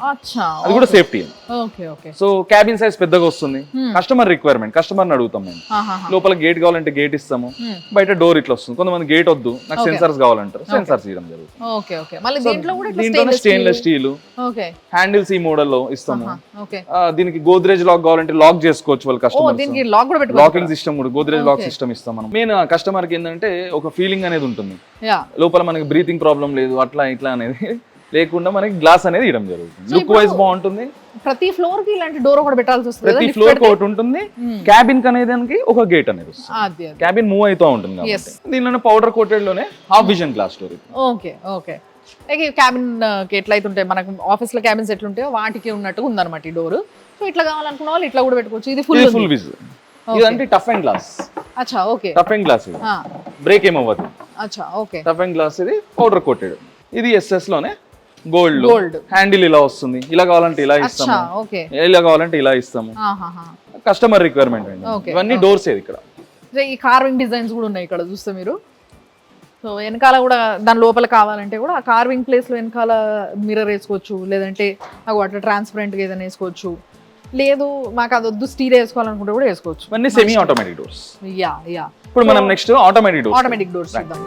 అది కూడా సేఫ్టీ. సో క్యాబిన్ సైజ్ పెద్దగా వస్తుంది. కస్టమర్ రిక్వైర్మెంట్, కస్టమర్ అడుగుతాం మేము. లోపల గేట్ కావాలంటే గేట్ ఇస్తాము, బయట డోర్ ఇట్లా వస్తుంది. కొంతమంది గేట్ వద్దు, నాకు సెన్సార్స్ కావాలంటారు, సెన్సార్స్ ఇవ్వడం జరుగుతుంది. దీంట్లో స్టెయిన్లెస్ స్టీల్ హ్యాండిల్స్ ఈ మోడల్ లో ఇస్తాము. దీనికి గోద్రేజ్ లాక్ కావాలంటే లాక్ చేసుకోవచ్చు వాళ్ళు కస్టమర్. లాకింగ్ సిస్టమ్ కూడా గోద్రేజ్ లాక్ సిస్టమ్ ఇస్తాం మనం. మెయిన్ కస్టమర్ కి ఏంటంటే ఒక ఫీలింగ్ అనేది ఉంటుంది, లోపల మనకి బ్రీతింగ్ ప్రాబ్లం లేదు, అట్లా ఇట్లా అనేది లేకుండా మనకి గ్లాస్ అనేది ఇవ్వడం జరుగుతుంది. లుక్ వైజ్ బాగుంటుంది. ప్రతి ఫ్లోర్ కి ఇలాంటి డోర్ ఒకటి పెట్టాల్సి వస్తుంది. ప్రతి ఫ్లోర్ కి ఒకటి ఉంటుంది. క్యాబిన్ కి అనేది ఒక గేట్ అనేది వస్తుంది. క్యాబిన్ మూవ్ అవుతూ ఉంటుంది కాబట్టి దీనిలోనే పౌడర్ కోటెడ్ లోనే half vision glass door. Okay okay. Cabin కి ఎట్లయితే ఉంటాయి మనకు ఆఫీస్ లో క్యాబిన్స్ ఎట్లుంటాయో వాటికి ఉన్నట్టుగా ఉందన్నమాట ఈ డోర్. సో ఇట్లా కావాలనుకున్న వాళ్ళు ఇట్లా కూడా పెట్టుకోవచ్చు. ఇది ఫుల్ విజన్. ఇదంటే టఫ్ అండ్ గ్లాస్. అచ్చా ఓకే. టఫ్ అండ్ గ్లాస్ ఇది బ్రేక్ ఏమవ్వదు. అచ్చా ఓకే. టఫ్ అండ్ గ్లాస్ ఇది పౌడర్ కోటెడ్. ఇది ఎస్ఎస్ లోనే గోల్డ్. హ్యాండిల్ ఇలా వస్తుంది, ఇలా కావాలంటే ఇలా ఇస్తాము, ఇలా కావాలంటే ఇలా ఇస్తాము. కస్టమర్ రిక్వైర్మెంట్ అండి. ఇవన్నీ డోర్స్ ఏది ఇక్కడ. ఈ కార్వింగ్ డిజైన్స్ కూడా ఉన్నాయి ఇక్కడ చూస్తే మీరు. సో వెనకాల కూడా దాని లోపల కావాలంటే కూడా ఆ కార్వింగ్ ప్లేస్ లో వెనకాల మిర్రర్ వేసుకోవచ్చు, లేదంటే నాకు అట్లా ట్రాన్స్పరెంట్ గా ఏదైనా వేసుకోవచ్చు. లేదు మాకు అది వద్దు స్టీల్ వేసుకోవాలనుకుంటే కూడా వేసుకోవచ్చు. ఇవన్నీ సెమీ ఆటోమేటిక్ డోర్స్. యా. ఇప్పుడు మనం నెక్స్ట్ ఆటోమేటిక్ డోర్స్ చూద్దాం.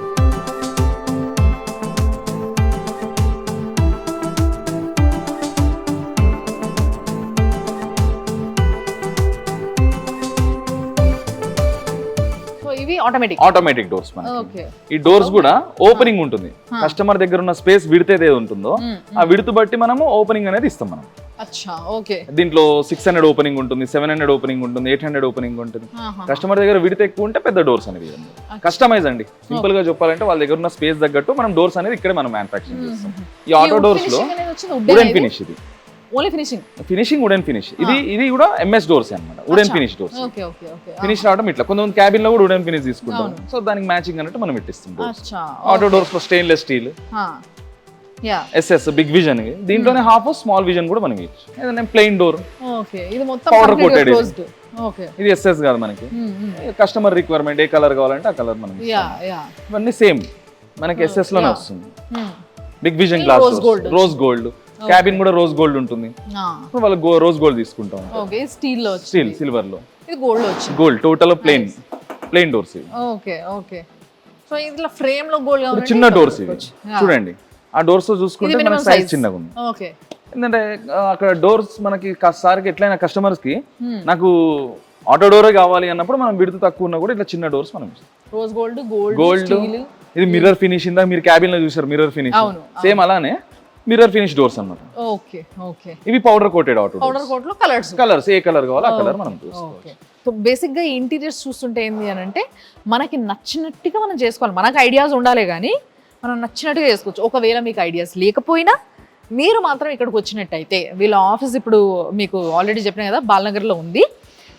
ఇవి ఆటోమేటిక్ డోర్స్ మనకి. ఈ డోర్స్ కూడా ఓపెనింగ్ ఉంటుంది, కస్టమర్ దగ్గర ఉన్న స్పేస్ విడత ఏది ఉంటుందో ఆ విడత బట్టి మనము ఓపెనింగ్ అనేది ఇస్తాం మనం. దీంట్లో 600 ఓపెనింగ్ ఉంటుంది, 700 ఓపెనింగ్ ఉంటుంది, 800 ఓపెనింగ్ ఉంటుంది. కస్టమర్ దగ్గర విడత ఎక్కువ ఉంటే పెద్ద డోర్స్ అనేది కస్టమైజ్ అండి. సింపుల్ గా చెప్పాలంటే వాళ్ళ దగ్గర ఉన్న స్పేస్ తగ్గట్టు మనం డోర్స్ అనేది ఇక్కడే మనం మ్యానుఫ్యాక్చరింగ్ చేస్తాం. ఈ ఆటో డోర్స్ లో వుడెన్ ఫినిష్, ఇది ఫినిషింగ్ వుడెన్ ఫినిష్. ఇది కూడా ఎంఎస్ డోర్స్ అన్నమాట, వుడెన్ ఫినిష్ డోర్స్. ఫినిష్ రావడం ఇట్లా, కొంతమంది క్యాబిన్ లో కూడా వుడెన్ ఫినిష్ తీసుకుంటాం, సో దానికి మ్యాచింగ్ అన్నట్టు మనం ఇట్టిస్తాం. ఆటో డోర్స్ లో stainless steel, SS big vision, దీంట్లోనే హాఫ్ స్మాల్ విజన్ కూడా మనకి. ఏదైనా ప్లెయిన్ డోర్, పౌడర్ కోటెడ్, ఇది ఎస్ఎస్ కాదు మనకి. కస్టమర్ రిక్వైర్మెంట్ ఏ కలర్ కావాలంటే ఆ కలర్ మనకి. ఇవన్నీ సేమ్ మనకి ఎస్ఎస్ లోనే వస్తుంది. Big vision glass, rose gold, cabin కూడా రోజ్ గోల్డ్ ఉంటుంది. వాళ్ళు రోజ్ గోల్డ్ తీసుకుంటాం. స్టీల్, సిల్వర్ లో, గోల్డ్, టోటల్ ప్లెయిన్ డోర్స్. చిన్న డోర్స్ ఇవి చూడండి. ఆ డోర్స్ చూసుకుంటే మనకి సైజ్ చిన్నగా ఉంది. ఎందుకంటే అక్కడ డోర్స్ మనకి సార్కి ఎట్లయినా కస్టమర్స్ కి నాకు ఆటో డోరే కావాలి అన్నప్పుడు మనం విడుతు తక్కువ ఉన్నా కూడా ఇట్లా చిన్న డోర్స్ మనం గోల్డ్. ఇది మిర్రర్ ఫినిష్, ఇందా మీరు క్యాబిన్ లో చూసారు మిర్రర్ ఫినిష్, సేమ్ అలానే మిర్రర్ ఫినిష్ డోర్స్ అన్నమాట. ఇవి పౌడర్ కోటెడ్ ఆటో కలర్స్, ఏ కలర్ కావాలో ఆ కలర్ మనం చూసుకోవచ్చు. సో బేసిక్ గా ఇంటీరియర్స్ చూస్తుంటే ఏంది అని అంటే మనకి నచ్చినట్టుగా మనం చేసుకోవాలి. మనకు ఐడియాస్ ఉండాలి కానీ మనం నచ్చినట్టుగా చేసుకోవచ్చు. ఒకవేళ మీకు ఐడియాస్ లేకపోయినా మీరు మాత్రం ఇక్కడికి వచ్చినట్టయితే, వీళ్ళ ఆఫీస్ ఇప్పుడు మీకు ఆల్రెడీ చెప్పిన కదా బాలనగర్లో ఉంది.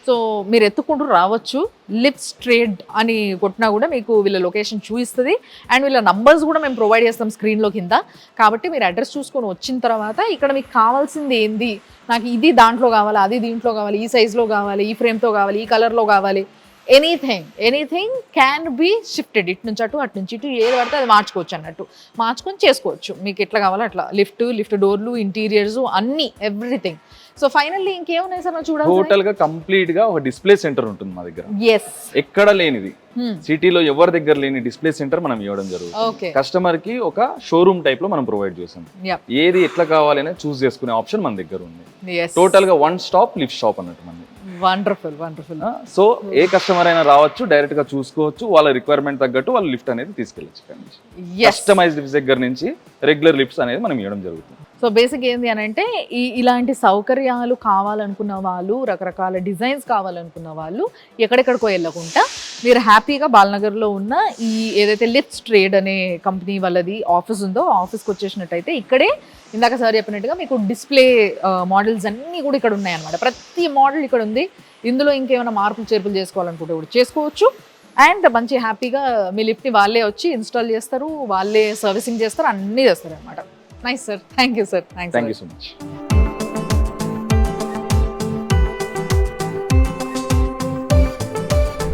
సో మీరు ఎత్తుకుంటూ రావచ్చు. లిప్స్ ట్రేడ్ అని కొట్టినా కూడా మీకు వీళ్ళ లొకేషన్ చూపిస్తుంది. అండ్ వీళ్ళ నంబర్స్ కూడా మేము ప్రొవైడ్ చేస్తాం స్క్రీన్లో కింద. కాబట్టి మీరు అడ్రస్ చూసుకొని వచ్చిన తర్వాత ఇక్కడ మీకు కావాల్సింది ఏంది, నాకు ఇది దాంట్లో కావాలి, అది దీంట్లో కావాలి, ఈ సైజులో కావాలి, ఈ ఫ్రేమ్తో కావాలి, ఈ కలర్లో కావాలి, ఎనీథింగ్ క్యాన్ బి షిఫ్టెడ్. ఇటు నుంచి అటు, అటు నుంచి ఇటు, ఏది పడితే అది మార్చుకోవచ్చు అన్నట్టు. మార్చుకొని చేసుకోవచ్చు మీకు ఎట్లా కావాలో అట్లా. లిఫ్ట్ డోర్లు, ఇంటీరియర్స్ అన్ని, ఎవ్రీథింగ్. సో ఫైనల్లీ ఇంకేమున్నాయి సార్ చూడాలి? టోటల్ గా కంప్లీట్ గా ఒక డిస్ప్లే సెంటర్ ఉంటుంది మా దగ్గర. ఎక్కడ లేనిది, సిటీలో ఎవరి దగ్గర లేని డిస్ప్లే సెంటర్ మనం ఇవ్వడం జరుగుతుంది. కస్టమర్ కి ఒక షోరూమ్ టైప్ లో మనం ప్రొవైడ్ చేస్తాం. ఏది ఎట్లా కావాలి అనేది చూస్ చేసుకునే ఆప్షన్ మన దగ్గర ఉంది. టోటల్ గా వన్ స్టాప్ లిఫ్ట్ షాప్ అన్నట్టు మనది. వండర్ఫుల్. సో ఏ కస్టమర్ అయినా రావచ్చు, డైరెక్ట్ గా చూసుకోవచ్చు, వాళ్ళ రిక్వైర్మెంట్ తగ్గట్టు వాళ్ళ లిఫ్ట్ అనేది తీసుకెళ్ళచ్చు. కస్టమైజ్డ్ లిఫ్ట్స్ దగ్గర నుంచి రెగ్యులర్ లిఫ్ట్స్ అనేది మనం ఇవ్వడం జరుగుతుంది. సో బేసిక్ ఏంది అని అంటే ఇలాంటి సౌకర్యాలు కావాలనుకున్న వాళ్ళు, రకరకాల డిజైన్స్ కావాలనుకున్న వాళ్ళు ఎక్కడెక్కడికో వెళ్ళకుండా మీరు హ్యాపీగా బాలనగర్లో ఉన్న ఈ ఏదైతే లిఫ్ట్స్ ట్రేడ్ అనే కంపెనీ వాళ్ళది ఆఫీస్ ఉందో ఆఫీస్కి వచ్చేసినట్టయితే ఇక్కడే ఇందాక సార్ చెప్పినట్టుగా మీకు డిస్ప్లే మోడల్స్ అన్నీ కూడా ఇక్కడ ఉన్నాయన్నమాట. ప్రతి మోడల్ ఇక్కడ ఉంది. ఇందులో ఇంకేమైనా మార్పులు చేర్పులు చేసుకోవాలనుకుంటే కూడా చేసుకోవచ్చు. అండ్ మంచి హ్యాపీగా మీ లిఫ్ట్ని వాళ్ళే వచ్చి ఇన్స్టాల్ చేస్తారు, వాళ్ళే సర్వీసింగ్ చేస్తారు, అన్నీ చేస్తారు అనమాట. Nice sir, thank you sir. Thank you so much.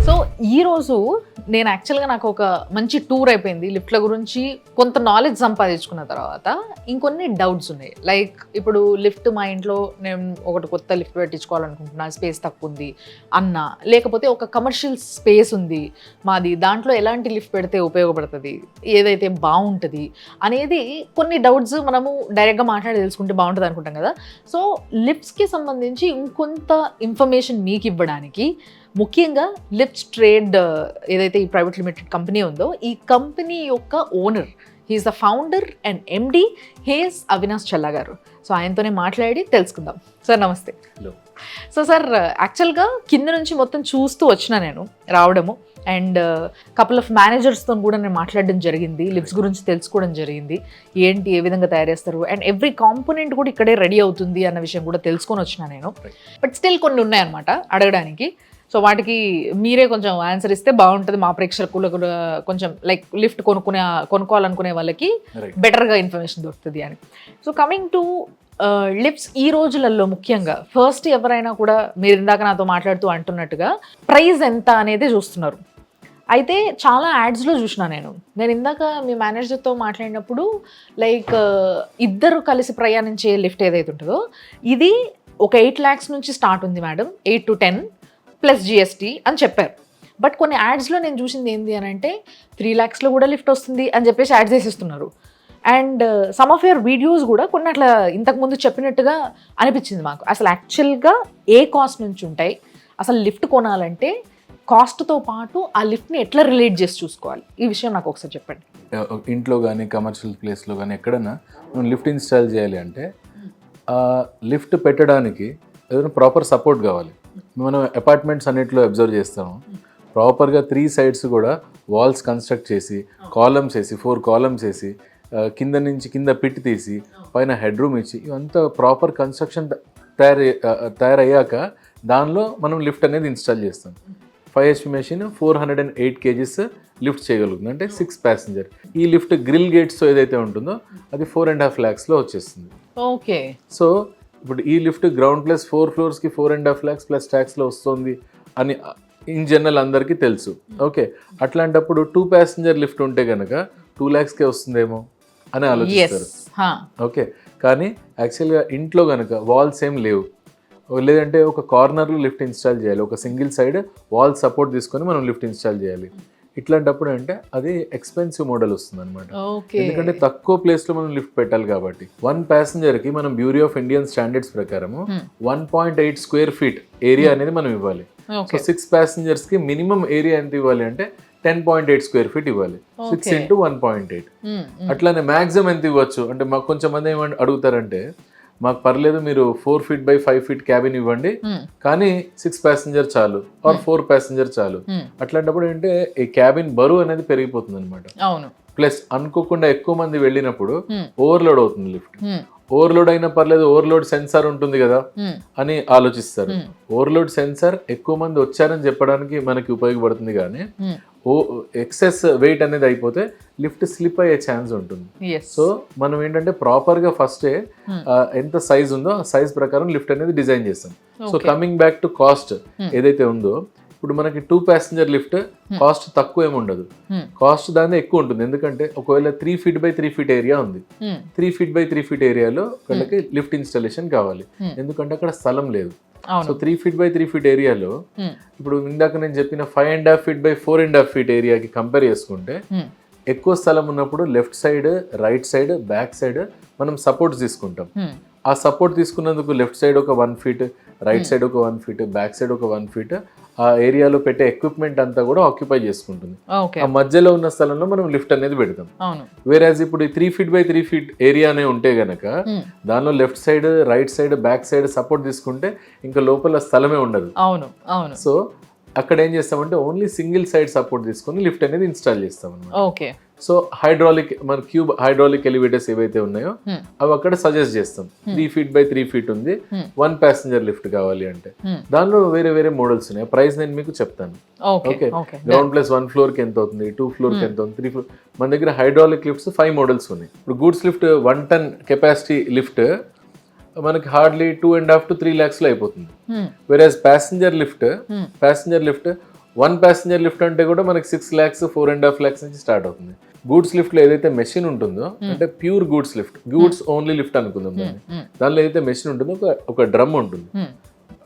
So ఈరోజు నేను యాక్చువల్గా నాకు ఒక మంచి టూర్ అయిపోయింది. లిఫ్ట్ల గురించి కొంత నాలెడ్జ్ సంపాదించుకున్న తర్వాత ఇంకొన్ని డౌట్స్ ఉన్నాయి. లైక్ ఇప్పుడు లిఫ్ట్ మా ఇంట్లో నేను ఒకటి కొత్త లిఫ్ట్ పెట్టించుకోవాలనుకుంటున్నా, స్పేస్ తక్కువ ఉంది అన్నా, లేకపోతే ఒక కమర్షియల్ స్పేస్ ఉంది మాది, దాంట్లో ఎలాంటి లిఫ్ట్ పెడితే ఉపయోగపడుతుంది, ఏదైతే బాగుంటుంది అనేది కొన్ని డౌట్స్ మనము డైరెక్ట్గా మాట్లాడి తెలుసుకుంటే బాగుంటుంది అనుకుంటాం కదా. సో లిఫ్ట్స్కి సంబంధించి ఇంకొంత ఇన్ఫర్మేషన్ మీకు ఇవ్వడానికి ముఖ్యంగా లిఫ్ట్స్ ట్రేడ్ ఏదైతే ఈ ప్రైవేట్ లిమిటెడ్ కంపెనీ ఉందో ఈ కంపెనీ యొక్క owner, he's the founder and MD, he's Avinash Challa garu. So ఆయనతోనే మాట్లాడి తెలుసుకుందాం. సార్ నమస్తే. సో సార్ యాక్చువల్గా కింద నుంచి మొత్తం చూస్తూ వచ్చిన నేను రావడము, అండ్ కపుల్ ఆఫ్ మేనేజర్స్తో కూడా నేను మాట్లాడడం జరిగింది, లిఫ్ట్స్ గురించి తెలుసుకోవడం జరిగింది, ఏంటి ఏ విధంగా తయారు చేస్తారు, అండ్ ఎవ్రీ కాంపోనెంట్ కూడా ఇక్కడే రెడీ అవుతుంది అన్న విషయం కూడా తెలుసుకొని వచ్చిన నేను. బట్ స్టిల్ కొన్ని ఉన్నాయన్నమాట అడగడానికి. సో వాటికి మీరే కొంచెం ఆన్సర్ ఇస్తే బాగుంటుంది, మా ప్రేక్షకులకు కూడా కొంచెం లైక్ లిఫ్ట్ కొనుక్కోవాలనుకునే వాళ్ళకి బెటర్గా ఇన్ఫర్మేషన్ దొరుకుతుంది అని. సో కమింగ్ టు లిఫ్ట్స్ ఈ రోజులలో ముఖ్యంగా ఫస్ట్ ఎవరైనా కూడా మీరు ఇందాక నాతో మాట్లాడుతూ అంటున్నట్టుగా ప్రైస్ ఎంత అనేది చూస్తున్నారు. అయితే చాలా యాడ్స్లో చూసిన నేను ఇందాక మీ మేనేజర్తో మాట్లాడినప్పుడు లైక్ ఇద్దరు కలిసి ప్రయాణించే లిఫ్ట్ ఏదైతే ఉంటుందో ఇది ఒక 8 lakhs నుంచి స్టార్ట్ ఉంది మేడం, 8 to 10 ప్లస్ జిఎస్టీ అని చెప్పారు. బట్ కొన్ని యాడ్స్లో నేను చూసింది ఏంటి అని అంటే 3 lakhsలో కూడా లిఫ్ట్ వస్తుంది అని చెప్పేసి యాడ్స్ చేసిస్తున్నారు. And some of your videos కూడా కొన్ని అట్లా ఇంతకుముందు చెప్పినట్టుగా అనిపించింది మాకు. అసలు యాక్చువల్గా ఏ కాస్ట్ నుంచి ఉంటాయి, అసలు లిఫ్ట్ కొనాలంటే కాస్ట్తో పాటు ఆ లిఫ్ట్ని ఎట్లా రిలేట్ చేసి చూసుకోవాలి, ఈ విషయం నాకు ఒకసారి చెప్పండి. ఇంట్లో కానీ కమర్షియల్ ప్లేస్లో కానీ ఎక్కడైనా మనం లిఫ్ట్ ఇన్స్టాల్ చేయాలి అంటే లిఫ్ట్ పెట్టడానికి ఏదైనా ప్రాపర్ సపోర్ట్ కావాలి. మనం అపార్ట్మెంట్స్ అన్నిట్లో అబ్జర్వ్ చేస్తాము, ప్రాపర్గా 3 sides కూడా వాల్స్ కన్స్ట్రక్ట్ చేసి కాలమ్స్ వేసి 4 columns వేసి కింద పిట్ తీసి పైన హెడ్ రూమ్ ఇచ్చి ఇవంతా ప్రాపర్ కన్స్ట్రక్షన్ తయారయ్యాక దానిలో మనం లిఫ్ట్ అనేది ఇన్స్టాల్ చేస్తాం. 5 HP మెషిన్ 408 kgs లిఫ్ట్ చేయగలుగుతుంది, అంటే 6 passenger. ఈ లిఫ్ట్ గ్రిల్ గేట్స్తో ఏదైతే ఉంటుందో అది 4.5 lakhsలో వచ్చేస్తుంది. ఓకే. సో ఇప్పుడు ఈ లిఫ్ట్ గ్రౌండ్ ప్లస్ 4 floors-కి 4.5 lakhs ప్లస్ ట్యాక్స్లో వస్తుంది అని ఇన్ జనరల్ అందరికీ తెలుసు. ఓకే, అట్లాంటప్పుడు 2 passenger లిఫ్ట్ ఉంటే కనుక 2 lakhsకే వస్తుందేమో అని ఆలోచిస్తారు. ఓకే, కానీ యాక్చువల్గా ఇంట్లో కనుక వాల్స్ ఏం లేవు, లేదంటే ఒక కార్నర్లో లిఫ్ట్ ఇన్స్టాల్ చేయాలి, ఒక సింగిల్ సైడ్ వాల్ సపోర్ట్ తీసుకొని మనం లిఫ్ట్ ఇన్స్టాల్ చేయాలి. ఇట్లాంటప్పుడు అంటే అది ఎక్స్పెన్సివ్ మోడల్ వస్తుంది అనమాట. ఎందుకంటే తక్కువ ప్లేస్లో మనం లిఫ్ట్ పెట్టాలి కాబట్టి. 1 passengerకి మనం బ్యూరో ఆఫ్ ఇండియన్ స్టాండర్డ్స్ ప్రకారము 1.8 square feet ఏరియా అనేది మనం ఇవ్వాలి. సో 6 passengersకి మినిమం ఏరియా ఎంత ఇవ్వాలి అంటే 10.8 square feet ఇవ్వాలి. 6 into 1.8. అట్లానే మ్యాక్సిమం ఎంత ఇవ్వచ్చు అంటే మాకు కొంచెం మంది ఏమంటే అడుగుతారంటే మాకు పర్లేదు మీరు 4 feet by 5 feet క్యాబిన్ ఇవ్వండి కానీ 6 passenger చాలు ఆర్ 4 passenger చాలు. అట్లాంటప్పుడు ఏంటంటే ఈ క్యాబిన్ బరువు అనేది పెరిగిపోతుంది అనమాట. ప్లస్ అనుకోకుండా ఎక్కువ మంది వెళ్ళినప్పుడు ఓవర్లోడ్ అవుతుంది లిఫ్ట్. ఓవర్లోడ్ అయినా పర్లేదు, ఓవర్లోడ్ సెన్సార్ ఉంటుంది కదా అని ఆలోచిస్తారు. ఓవర్లోడ్ సెన్సార్ ఎక్కువ మంది వచ్చారని చెప్పడానికి మనకి ఉపయోగపడుతుంది, కానీ ఎక్సెస్ వెయిట్ అనేది అయిపోతే లిఫ్ట్ స్లిప్ అయ్యే ఛాన్స్ ఉంటుంది. సో మనం ఏంటంటే ప్రాపర్గా ఫస్టే ఎంత సైజ్ ఉందో ఆ సైజ్ ప్రకారం లిఫ్ట్ అనేది డిజైన్ చేస్తాం. So coming back to cost ఏదైతే ఉందో, ఇప్పుడు మనకి 2 passenger లిఫ్ట్ కాస్ట్ తక్కువ ఏమి ఉండదు, కాస్ట్ దాని ఎక్కువ ఉంటుంది. ఎందుకంటే ఒకవేళ 3 feet by 3 feet ఏరియా ఉంది, 3 feet by 3 feet ఏరియాలో వాళ్ళకి లిఫ్ట్ ఇన్స్టాలేషన్ కావాలి, ఎందుకంటే అక్కడ స్థలం లేదు. సో 3 feet by 3 feet ఏరియాలో ఇప్పుడు ఇందాక నేను చెప్పిన 5.5 feet by 4.5 feet ఏరియాకి కంపేర్ చేసుకుంటే ఎక్కువ స్థలం ఉన్నప్పుడు left side, right side, back side మనం సపోర్ట్స్ తీసుకుంటాం. ఆ సపోర్ట్ తీసుకున్నందుకు లెఫ్ట్ సైడ్ ఒక 1 feet, రైట్ సైడ్ ఒక 1 feet, బ్యాక్ సైడ్ ఒక 1 feet ఆ ఏరియాలో పెట్టే ఎక్విప్మెంట్ అంతా కూడా ఆక్యుపై చేసుకుంటుంది. ఆ మధ్యలో ఉన్న స్థలంలో మనం లిఫ్ట్ అనేది పెడతాం. వేరేజ్ ఇప్పుడు ఈ 3 feet by 3 feet ఏరియానే ఉంటే గనక దానిలో left side, right side, back side support తీసుకుంటే ఇంకా లోపల స్థలమే ఉండదు. సో అక్కడ ఏం చేస్తామంటే ఓన్లీ సింగిల్ సైడ్ సపోర్ట్ తీసుకొని లిఫ్ట్ అనేది ఇన్స్టాల్ చేస్తాం అన్నమాట. సో హైడ్రాలిక్ మన క్యూబ్ హైడ్రాలిక్ ఎలివేటర్స్ ఏవైతే ఉన్నాయో అవి అక్కడ సజెస్ట్ చేస్తాం. 3 feet by 3 feet ఉంది, 1 passenger లిఫ్ట్ కావాలి అంటే దానిలో వేరే వేరే మోడల్స్ ఉన్నాయి. ప్రైస్ నేను మీకు చెప్తాను. ఓకే, గ్రౌండ్ ప్లస్ 1 floor కి ఎంత అవుతుంది, 2 floor కి ఎంత అవుతుంది, 3 floor. మన దగ్గర హైడ్రాలిక్ లిఫ్ట్స్ 5 models ఉన్నాయి. ఇప్పుడు goods lift 1 ton capacity lift మనకి హార్డ్లీ 2.5 to 3 lakhs లో అయిపోతుంది. వేరేజ్ ప్యాసింజర్ లిఫ్ట్ 1 passenger లిఫ్ట్ అంటే కూడా మనకి 6 lakhs 4.5 lakhs నుంచి స్టార్ట్ అవుతుంది. గూడ్స్ లిఫ్ట్ లో ఏదైతే మెషిన్ ఉంటుందో అంటే pure goods lift, goods only lift అనుకుందాం దాన్ని. దానిలో ఏదైతే మెషిన్ ఉంటుందో ఒక డ్రమ్ ఉంటుంది,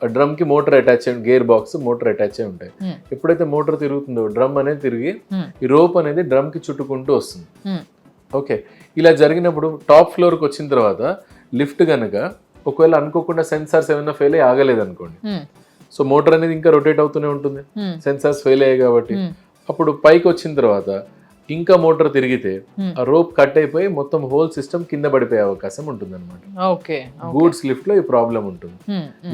ఆ డ్రమ్ కి మోటార్ అటాచ్ అయ్యి గేర్ బాక్స్ మోటార్ అటాచ్ అయి ఉంటాయి. ఎప్పుడైతే మోటార్ తిరుగుతుందో డ్రమ్ అనేది తిరిగి ఈ రోప్ అనేది డ్రమ్ కి చుట్టుకుంటూ వస్తుంది. ఓకే, ఇలా జరిగినప్పుడు టాప్ ఫ్లోర్ కి వచ్చిన తర్వాత లిఫ్ట్ కనుక ఒకవేళ అనుకోకుండా సెన్సార్స్ ఏమైనా ఫెయిల్ అయ్యి ఆగలేదు అనుకోండి, సో మోటార్ అనేది ఇంకా రొటేట్ అవుతూనే ఉంటుంది, సెన్సార్స్ ఫెయిల్ అయ్యాయి కాబట్టి. అప్పుడు పైకి వచ్చిన తర్వాత ఇంకా మోటార్ తిరిగితే ఆ రోప్ కట్ అయిపోయి మొత్తం హోల్ సిస్టమ్ కింద పడిపోయే అవకాశం ఉంటుంది అనమాట. గూడ్స్ లిఫ్ట్ లో ఈ ప్రాబ్లం ఉంటుంది.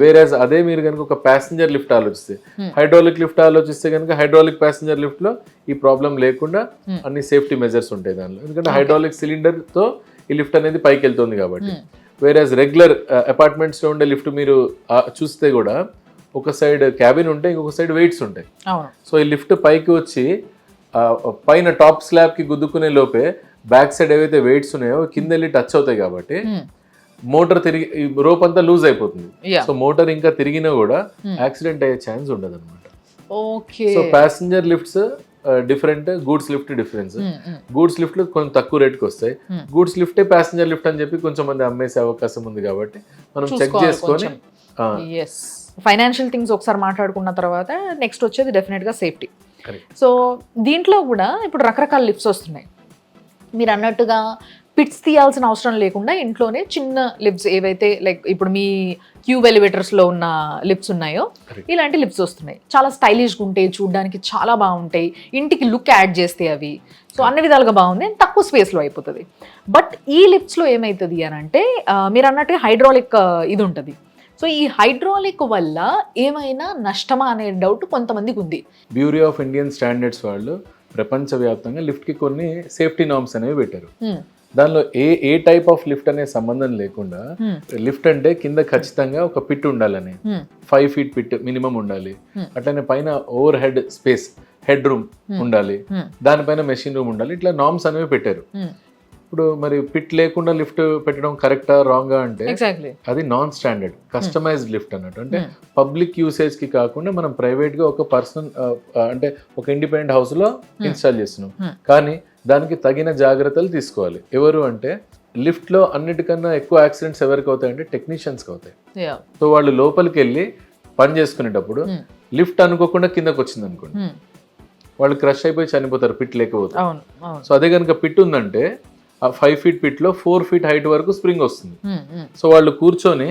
వేరేజ్ అదే మీరు కనుక ఒక ప్యాసింజర్ లిఫ్ట్ ఆలోచిస్తే, హైడ్రాలిక్ లిఫ్ట్ ఆలోచిస్తే కనుక హైడ్రాలిక్ ప్యాసింజర్ లిఫ్ట్ లో ఈ ప్రాబ్లం లేకుండా అన్ని సేఫ్టీ మెజర్స్ ఉంటాయి దానిలో, ఎందుకంటే హైడ్రాలిక్ సిలిండర్ తో ఈ లిఫ్ట్ అనేది పైకి వెళ్తుంది కాబట్టి. వేరేజ్ రెగ్యులర్ అపార్ట్మెంట్స్ లో ఉండే లిఫ్ట్ మీరు చూస్తే కూడా ఒక సైడ్ క్యాబిన్ ఉంటే ఇంకొక సైడ్ వెయిట్స్ ఉంటాయి. సో ఈ లిఫ్ట్ పైకి వచ్చి పైన టాప్ స్లాబ్ కి గుద్దుకునే లోపే బ్యాక్ సైడ్ ఏవైతే వెయిట్స్ ఉన్నాయో కింద వెళ్ళి టచ్ అవుతాయి కాబట్టి మోటార్ తిరిగి రోప్ అంతా లూజ్ అయిపోతుంది. సో మోటార్ ఇంకా తిరిగినా కూడా యాక్సిడెంట్ అయ్యే ఛాన్స్ ఉండదు అనమాట. So passenger lifts different, goods lift difference. Goods lift కొంచెం తక్కువ రేట్కి వస్తాయి. గూడ్స్ లిఫ్టే ప్యాసింజర్ లిఫ్ట్ అని చెప్పి కొంచెం మంది అమ్మేసే అవకాశం ఉంది కాబట్టి మనం చెక్ చేసుకొని. ఫైనాన్షియల్ థింగ్స్ ఒకసారి మాట్లాడుకున్న తర్వాత నెక్స్ట్ వచ్చేది డెఫినెట్గా సేఫ్టీ. సో దీంట్లో కూడా ఇప్పుడు రకరకాల లిఫ్ట్స్ వస్తున్నాయి. మీరు అన్నట్టుగా పిట్స్ తీయాల్సిన అవసరం లేకుండా ఇంట్లోనే చిన్న లిప్స్ ఏవైతే లైక్ ఇప్పుడు మీ క్యూబ్ ఎలివేటర్స్లో ఉన్న లిప్స్ ఉన్నాయో ఇలాంటి లిప్స్ వస్తున్నాయి. చాలా స్టైలిష్గా ఉంటాయి, చూడడానికి చాలా బాగుంటాయి, ఇంటికి లుక్ యాడ్ చేస్తే అవి. సో అన్ని విధాలుగా బాగుంది అండ్ తక్కువ స్పేస్లో అయిపోతుంది. బట్ ఈ లిప్స్లో ఏమవుతుంది అని అంటే మీరు అన్నట్టుగా హైడ్రాలిక్ ఇది ఉంటుంది. సో ఈ హైడ్రాలిక్ వల్ల ఏమైనా నష్టమా అనే డౌట్ కొంతమందికి ఉంది. బ్యూరో ఆఫ్ ఇండియన్ స్టాండర్డ్స్ వాళ్ళు ప్రపంచవ్యాప్తంగా లిఫ్ట్కి కొన్ని సేఫ్టీ నార్మ్స్ అనేవి పెట్టారు. దానిలో ఏ టైప్ ఆఫ్ లిఫ్ట్ అనే సంబంధం లేకుండా లిఫ్ట్ అంటే కింద ఖచ్చితంగా ఒక పిట్ ఉండాలని, 5 feet పిట్ మినిమం ఉండాలి. అట్లనే పైన over head space, head room ఉండాలి, దానిపైన మెషిన్ రూమ్ ఉండాలి. ఇట్లా నార్మ్స్ అనేవి పెట్టారు. ఇప్పుడు మరి పిట్ లేకుండా లిఫ్ట్ పెట్టడం కరెక్టా రాంగా అంటే అది నాన్ స్టాండర్డ్ కస్టమైజ్డ్ లిఫ్ట్ అన్నట్టు. అంటే పబ్లిక్ యూసేజ్ కి కాకుండా మనం ప్రైవేట్ గా ఒక పర్సన్ అంటే ఒక ఇండిపెండెంట్ హౌస్ లో ఇన్స్టాల్ చేస్తున్నాం. కానీ దానికి తగిన జాగ్రత్తలు తీసుకోవాలి. ఎవరు అంటే లిఫ్ట్ లో అన్నిటికన్నా ఎక్కువ యాక్సిడెంట్స్ ఎవరికి అవుతాయంటే టెక్నీషియన్స్కి అవుతాయి. సో వాళ్ళు లోపలికి వెళ్ళి పని చేసుకునేటప్పుడు లిఫ్ట్ అనుకోకుండా కిందకు వచ్చింది అనుకోండి, వాళ్ళు క్రష్ అయిపోయి చనిపోతారు పిట్ లేకపోతే. సో అదే కనుక పిట్ ఉందంటే ఆ 5 feet పిట్ లో 4 feet హైట్ వరకు స్ప్రింగ్ వస్తుంది. సో వాళ్ళు కూర్చొని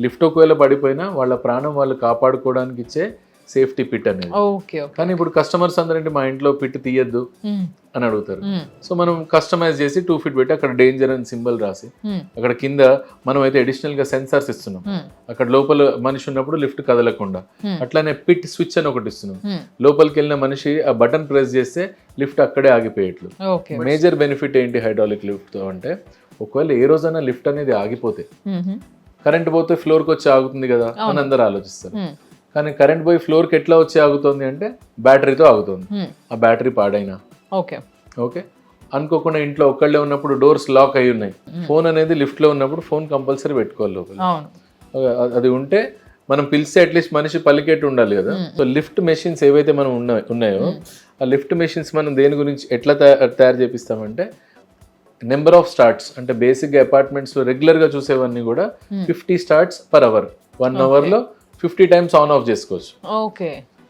లిఫ్ట్ ఒకవేళ పడిపోయినా వాళ్ళ ప్రాణం వాళ్ళు కాపాడుకోవడానికి ఇచ్చే సేఫ్టీ పిట్ అనేది. కానీ ఇప్పుడు కస్టమర్స్ అందరంటే మా ఇంట్లో పిట్ తీయద్దు అని అడుగుతారు. సో మనం కస్టమైజ్ చేసి 2 feet పెట్టి అక్కడ డేంజర్ అని సింబల్ రాసి అక్కడ కింద మనం అయితే అడిషనల్ గా సెన్సార్స్ ఇస్తున్నాం. అక్కడ లోపల మనిషి ఉన్నప్పుడు లిఫ్ట్ కదలకుండా. అట్లానే పిట్ స్విచ్ అని ఒకటి ఇస్తున్నాం. లోపలికి వెళ్ళిన మనిషి ఆ బటన్ ప్రెస్ చేస్తే లిఫ్ట్ అక్కడే ఆగిపోయేట్లు. మేజర్ బెనిఫిట్ ఏంటి హైడ్రాలిక్ లిఫ్ట్ తో అంటే ఒకవేళ ఏ రోజైనా లిఫ్ట్ అనేది ఆగిపోతే, కరెంట్ పోతే ఫ్లోర్కి వచ్చి ఆగుతుంది కదా అని అందరూ ఆలోచిస్తారు. కానీ కరెంట్ పోయి ఫ్లోర్కి ఎట్లా వచ్చి ఆగుతుంది అంటే బ్యాటరీతో ఆగుతుంది. ఆ బ్యాటరీ పాడైనా ఓకే అనుకోకుండా ఇంట్లో ఒక్కళ్ళే ఉన్నప్పుడు డోర్స్ లాక్ అయి ఉన్నాయి, ఫోన్ అనేది లిఫ్ట్ లో ఉన్నప్పుడు ఫోన్ కంపల్సరీ పెట్టుకోవాలి లోపల. అది ఉంటే మనం పిలిస్తే అట్లీస్ట్ మనిషి పలికేట్టు ఉండాలి కదా. సో లిఫ్ట్ మెషిన్స్ ఏవైతే మనం ఉన్నాయో ఆ లిఫ్ట్ మెషిన్స్ మనం దేని గురించి ఎట్లా తయారు చేపిస్తామంటే నెంబర్ ఆఫ్ స్టార్ట్స్ అంటే బేసిక్ అపార్ట్మెంట్స్ లో రెగ్యులర్ గా చూసేవన్నీ కూడా 50 starts per hour, 1 hour లో 50 times ఆన్ ఆఫ్ చేసుకోవచ్చు.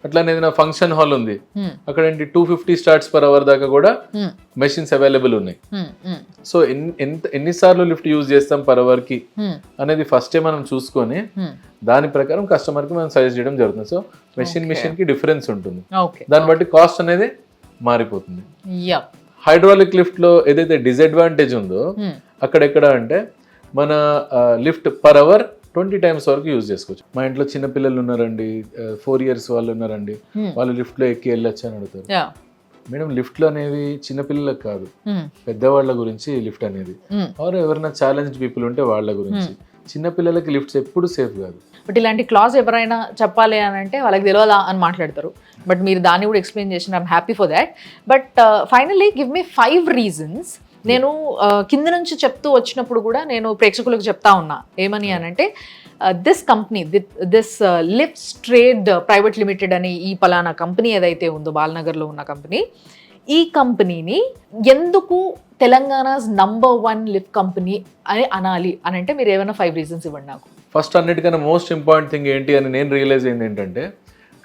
అట్లానే ఏదైనా ఫంక్షన్ హాల్ ఉంది అక్కడ ఏంటి 250 starts per hour దాకా కూడా మెషిన్స్ అవైలబుల్ ఉన్నాయి. సో ఎన్నిసార్లు లిఫ్ట్ యూజ్ చేస్తాం పర్ అవర్ కి అనేది ఫస్టే మనం చూసుకొని దాని ప్రకారం కస్టమర్ కి మనం సజెస్ట్ చేయడం జరుగుతుంది. సో మెషిన్ కి డిఫరెన్స్ ఉంటుంది, దాన్ని బట్టి కాస్ట్ అనేది మారిపోతుంది. హైడ్రాలిక్ లిఫ్ట్ లో ఏదైతే డిసడ్వాంటేజ్ ఉందో అక్కడెక్కడ అంటే మన లిఫ్ట్ పర్ అవర్ 20 times వరకు యూజ్ చేసుకోవచ్చు. మా ఇంట్లో చిన్న పిల్లలు ఉన్నారండి, 4 years వాళ్ళు ఉన్నారండి, వాళ్ళు లిఫ్ట్ లో ఎక్కి వెళ్ళొచ్చు అని అడుగుతారు. మేడం లిఫ్ట్ లో అనేవి చిన్నపిల్లలకు కాదు, పెద్దవాళ్ళ గురించి లిఫ్ట్ అనేది. ఆర్ ఎవరైనా ఛాలెంజ్డ్ పీపుల్ ఉంటే వాళ్ళ గురించి. చిన్నపిల్లలకి లిఫ్ట్స్ ఎప్పుడు సేఫ్ కాదు. బట్ ఇలాంటి క్లాస్ ఎవరైనా చెప్పాలి అని అంటే వాళ్ళకి తెలియాలా అని మాట్లాడతారు. బట్ మీరు దాన్ని కూడా ఎక్స్ప్లెయిన్ చేసిన I'm happy for that. But finally give me 5 reasons. నేను కింద నుంచి చెప్తూ వచ్చినప్పుడు కూడా నేను ప్రేక్షకులకు చెప్తా ఉన్నా ఏమని అని అంటే this company this lips trade private limited అని ఈ పలానా కంపెనీ ఏదైతే ఉందో బాలనగర్లో ఉన్న కంపెనీ, ఈ కంపెనీని ఎందుకు తెలంగాణస్ నంబర్ 1 లిఫ్ట్ కంపెనీ అని అనాలి అని అంటే మీరు ఏమైనా 5 reasons ఇవ్వండి నాకు. ఫస్ట్ అన్నిటికన్నా మోస్ట్ ఇంపార్టెంట్ థింగ్ ఏంటి అని నేను రియలైజ్ అయింది ఏంటంటే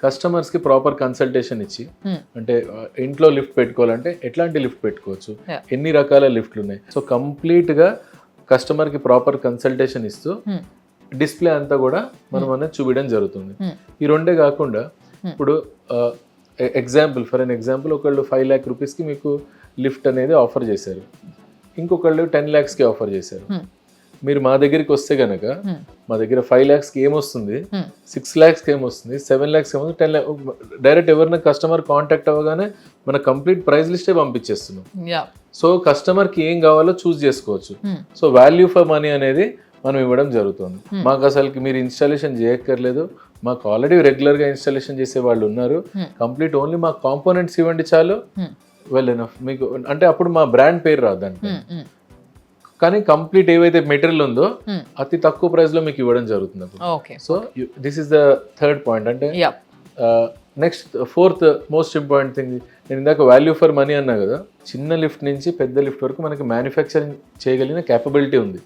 కస్టమర్స్ కి ప్రాపర్ కన్సల్టేషన్ ఇచ్చి, అంటే ఇంట్లో లిఫ్ట్ పెట్టుకోవాలంటే ఎట్లాంటి లిఫ్ట్ పెట్టుకోవచ్చు, ఎన్ని రకాల లిఫ్ట్లు ఉన్నాయి. సో కంప్లీట్ గా కస్టమర్ కి ప్రాపర్ కన్సల్టేషన్ ఇస్తూ డిస్ప్లే అంతా కూడా మనం అనేది చూపించడం జరుగుతుంది. ఈ రెండే కాకుండా ఇప్పుడు ఫర్ ఎన్ ఎగ్జాంపుల్ ఒకళ్ళు 5 lakh rupees కి మీకు లిఫ్ట్ అనేది ఆఫర్ చేశారు, ఇంకొకళ్ళు 10 lakhs కి ఆఫర్ చేశారు. మీరు మా దగ్గరికి వస్తే కనుక మా దగ్గర 5 lakhs కి ఏమొస్తుంది, 6 lakhs కి ఏమొస్తుంది, 7 lakhs ఏమొస్తుంది, 10 lakhs డైరెక్ట్ ఎవరైనా కస్టమర్ కాంటాక్ట్ అవ్వగానే మన కంప్లీట్ ప్రైస్ లిస్టే పంపించేస్తున్నాం. సో కస్టమర్ కి ఏం కావాలో చూస్ చేసుకోవచ్చు. సో వాల్యూ ఫర్ మనీ అనేది మనం ఇవ్వడం జరుగుతుంది. మాకు అసలుకి మీరు ఇన్స్టాలేషన్ చేయక్కర్లేదు, మాకు ఆల్రెడీ రెగ్యులర్ గా ఇన్స్టాలేషన్ చేసే వాళ్ళు ఉన్నారు, కంప్లీట్ ఓన్లీ మా కాంపోనెంట్స్ ఇవ్వండి చాలు, వెల్ ఎనఫ్. మీకు అంటే అప్పుడు మా బ్రాండ్ పేరు రాదు దానికి, కానీ కంప్లీట్ ఏవైతే మెటీరియల్ ఉందో అతి తక్కువ ప్రైస్ లో మీకు ఇవ్వడం జరుగుతుంది. So this is the third point. అంటే next 4th most important thing, నేను ఇందాక వాల్యూ ఫర్ మనీ అన్నా కదా, చిన్న లిఫ్ట్ నుంచి పెద్ద లిఫ్ట్ వరకు మనకి మ్యానుఫ్యాక్చరింగ్ చేయగలిగిన క్యాపబిలిటీ ఉంది.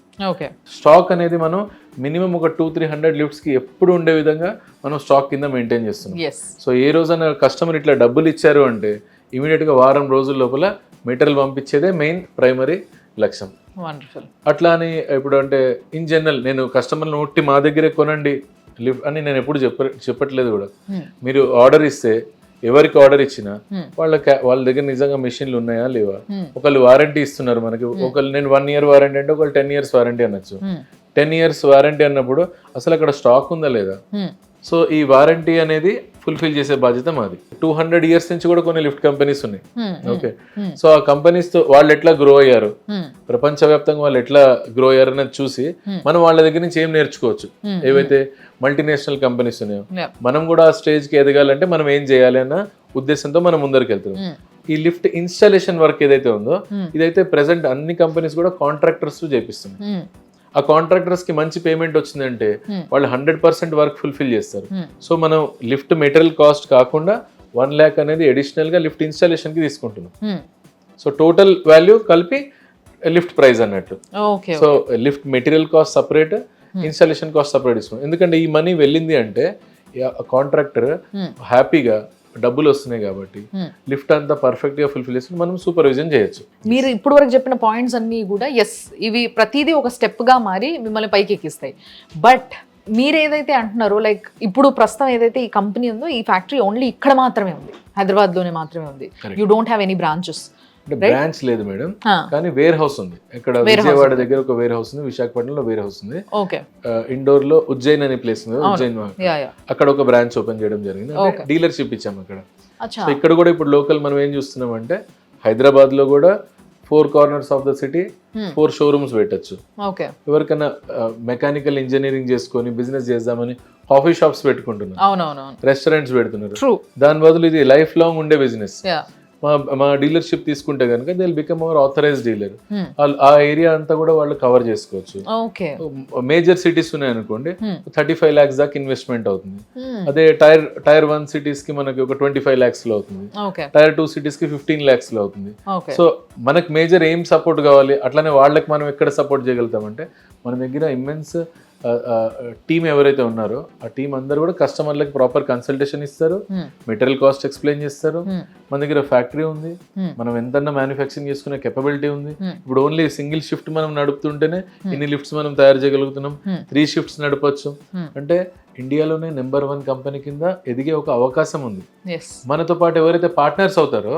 స్టాక్ అనేది మనం మినిమం ఒక 200-300 లిఫ్ట్స్ కి ఎప్పుడు ఉండే విధంగా మనం స్టాక్ కింద మెయింటైన్ చేస్తున్నాం. సో ఏ రోజైనా కస్టమర్ ఇట్లా డబ్బులు ఇచ్చారు అంటే ఇమీడియట్ గా వారం రోజుల లోపల మెటీరియల్ పంపించేదే మెయిన్ ప్రైమరీ లక్ష్యం. వండర్ఫుల్. అట్లా అని ఇప్పుడు అంటే ఇన్ జనరల్ నేను కస్టమర్ని ఒట్టి మా దగ్గరే కొనండి లిఫ్ట్ అని నేను ఎప్పుడు చెప్పట్లేదు కూడా. మీరు ఆర్డర్ ఇస్తే ఎవరికి ఆర్డర్ ఇచ్చినా వాళ్ళ దగ్గర నిజంగా మెషిన్లు ఉన్నాయా లేవా, ఒకళ్ళు వారంటీ ఇస్తున్నారు మనకి, ఒకళ్ళు నేను 1 year వారంటీ అంటే ఒకళ్ళు 10 years వారంటీ అనొచ్చు. 10 years వారంటీ అన్నప్పుడు అసలు అక్కడ స్టాక్ ఉందా లేదా, సో ఈ వారంటీ అనేది ఫుల్ఫిల్ చేసే బాధ్యత మాది. 200 years నుంచి కూడా కొన్ని లిఫ్ట్ కంపెనీస్ ఉన్నాయి. ఓకే, సో ఆ కంపెనీస్ తో వాళ్ళు ఎట్లా గ్రో అయ్యారు, ప్రపంచవ్యాప్తంగా వాళ్ళు ఎట్లా గ్రో అయ్యారు అనేది చూసి మనం వాళ్ళ దగ్గర నుంచి ఏం నేర్చుకోవచ్చు. ఏవైతే మల్టీనేషనల్ కంపెనీస్ ఉన్నాయో మనం కూడా ఆ స్టేజ్ కి ఎదగాలంటే మనం ఏం చేయాలి అన్న ఉద్దేశంతో మనం ముందరికి వెళ్తున్నాం. ఈ లిఫ్ట్ ఇన్స్టాలేషన్ వర్క్ ఏదైతే ఉందో ఇదైతే ప్రెసెంట్ అన్ని కంపెనీస్ కూడా కాంట్రాక్టర్స్ చేపిస్తున్నాయి. ఆ కాంట్రాక్టర్స్ కి మంచి పేమెంట్ వచ్చిందంటే వాళ్ళు 100% వర్క్ ఫుల్ఫిల్ చేస్తారు. సో మనం లిఫ్ట్ మెటీరియల్ కాస్ట్ కాకుండా 1 lakh అనేది అడిషనల్ గా లిఫ్ట్ ఇన్స్టాలేషన్ కి తీసుకుంటున్నాం. సో టోటల్ వాల్యూ కలిపి లిఫ్ట్ ప్రైస్ అన్నట్టు. So lift material cost separate, installation cost separate ఇస్తున్నాం. ఎందుకంటే ఈ మనీ వెళ్ళింది అంటే కాంట్రాక్టర్ హ్యాపీగా డబ్బులు వస్తున్నాయి కాబట్టి లిఫ్ట్ అంతా పర్ఫెక్ట్ గా ఫుల్ఫిల్ చేసి మనం సూపర్విజన్ చేయొచ్చు. మీరు ఇప్పుడు వరకు చెప్పిన పాయింట్స్ అన్ని కూడా ఎస్, ఇవి ప్రతిదీ ఒక స్టెప్ గా మారి మిమ్మల్ని పైకి ఎక్కిస్తాయి. బట్ మీరు ఏదైతే అంటున్నారో లైక్ ఇప్పుడు ప్రస్తుతం ఏదైతే ఈ కంపెనీ ఉందో ఈ ఫ్యాక్టరీ ఓన్లీ ఇక్కడ మాత్రమే ఉంది, హైదరాబాద్ లోనే మాత్రమే ఉంది. You don't have any branches. అంటే బ్రాంచ్ లేదు మేడం, కానీ వేర్ హౌస్ ఉంది. ఇక్కడ విజయవాడ దగ్గర ఒక వేర్ హౌస్ ఉంది, విశాఖపట్నంలో వేర్ హౌస్ ఉంది. ఇండోర్ లో ఉజ్జయిన్ అనే ప్లేస్ ఉంది, ఉజ్జయిన్ అక్కడ ఒక బ్రాంచ్ ఓపెన్ చేయడం జరిగింది. డీలర్షిప్ ఇచ్చాము అక్కడ. సో ఇక్కడ కూడా ఇప్పుడు లోకల్ మనం ఏం చూస్తున్నాం అంటే హైదరాబాద్ లో కూడా 4 corners of the city 4 showrooms పెట్టచ్చు. ఎవరికైనా మెకానికల్ ఇంజనీరింగ్ చేసుకొని బిజినెస్ చేద్దామని కాఫీ షాప్స్ పెట్టుకుంటున్నారు, రెస్టారెంట్స్ పెడుతున్నారు. దాని బదులు ఇది లైఫ్ లాంగ్ ఉండే బిజినెస్. మా డీలర్షిప్ తీసుకుంటే కనుక they will become our authorised dealer. ఆ ఏరియా అంతా కూడా వాళ్ళు కవర్ చేసుకోవచ్చు. మేజర్ సిటీస్ ఉన్నాయి అనుకోండి 35 lakhs దాకా ఇన్వెస్ట్మెంట్ అవుతుంది. అదే టైర్ 1 సిటీస్ కి మనకి ఒక 25 lakhs లో అవుతుంది, టైర్ 2 సిటీస్ కి 15 lakhs లో అవుతుంది. సో మనకు మేజర్ ఏం సపోర్ట్ కావాలి, అట్లానే వాళ్ళకి మనం ఎక్కడ సపోర్ట్ చేయగలుగుతామంటే మన దగ్గర ఇమ్మెన్స్ టీమ్ ఎవరైతే ఉన్నారో ఆ టీం అందరూ కూడా కస్టమర్లకి ప్రాపర్ కన్సల్టేషన్ ఇస్తారు, మెటీరియల్ కాస్ట్ ఎక్స్ప్లెయిన్ చేస్తారు. మన దగ్గర ఫ్యాక్టరీ ఉంది, మనం ఎంతన్నా మ్యానుఫ్యాక్చరింగ్ చేసుకునే కెపబిలిటీ ఉంది. ఇప్పుడు ఓన్లీ సింగిల్ షిఫ్ట్ మనం నడుపుతుంటేనే ఇన్ని లిఫ్ట్స్ మనం తయారు చేయగలుగుతున్నాం. 3 shifts నడపచ్చు అంటే ఇండియాలోనే నెంబర్ 1 కంపెనీ కింద ఎదిగే ఒక అవకాశం ఉంది. మనతో పాటు ఎవరైతే పార్ట్నర్స్ అవుతారో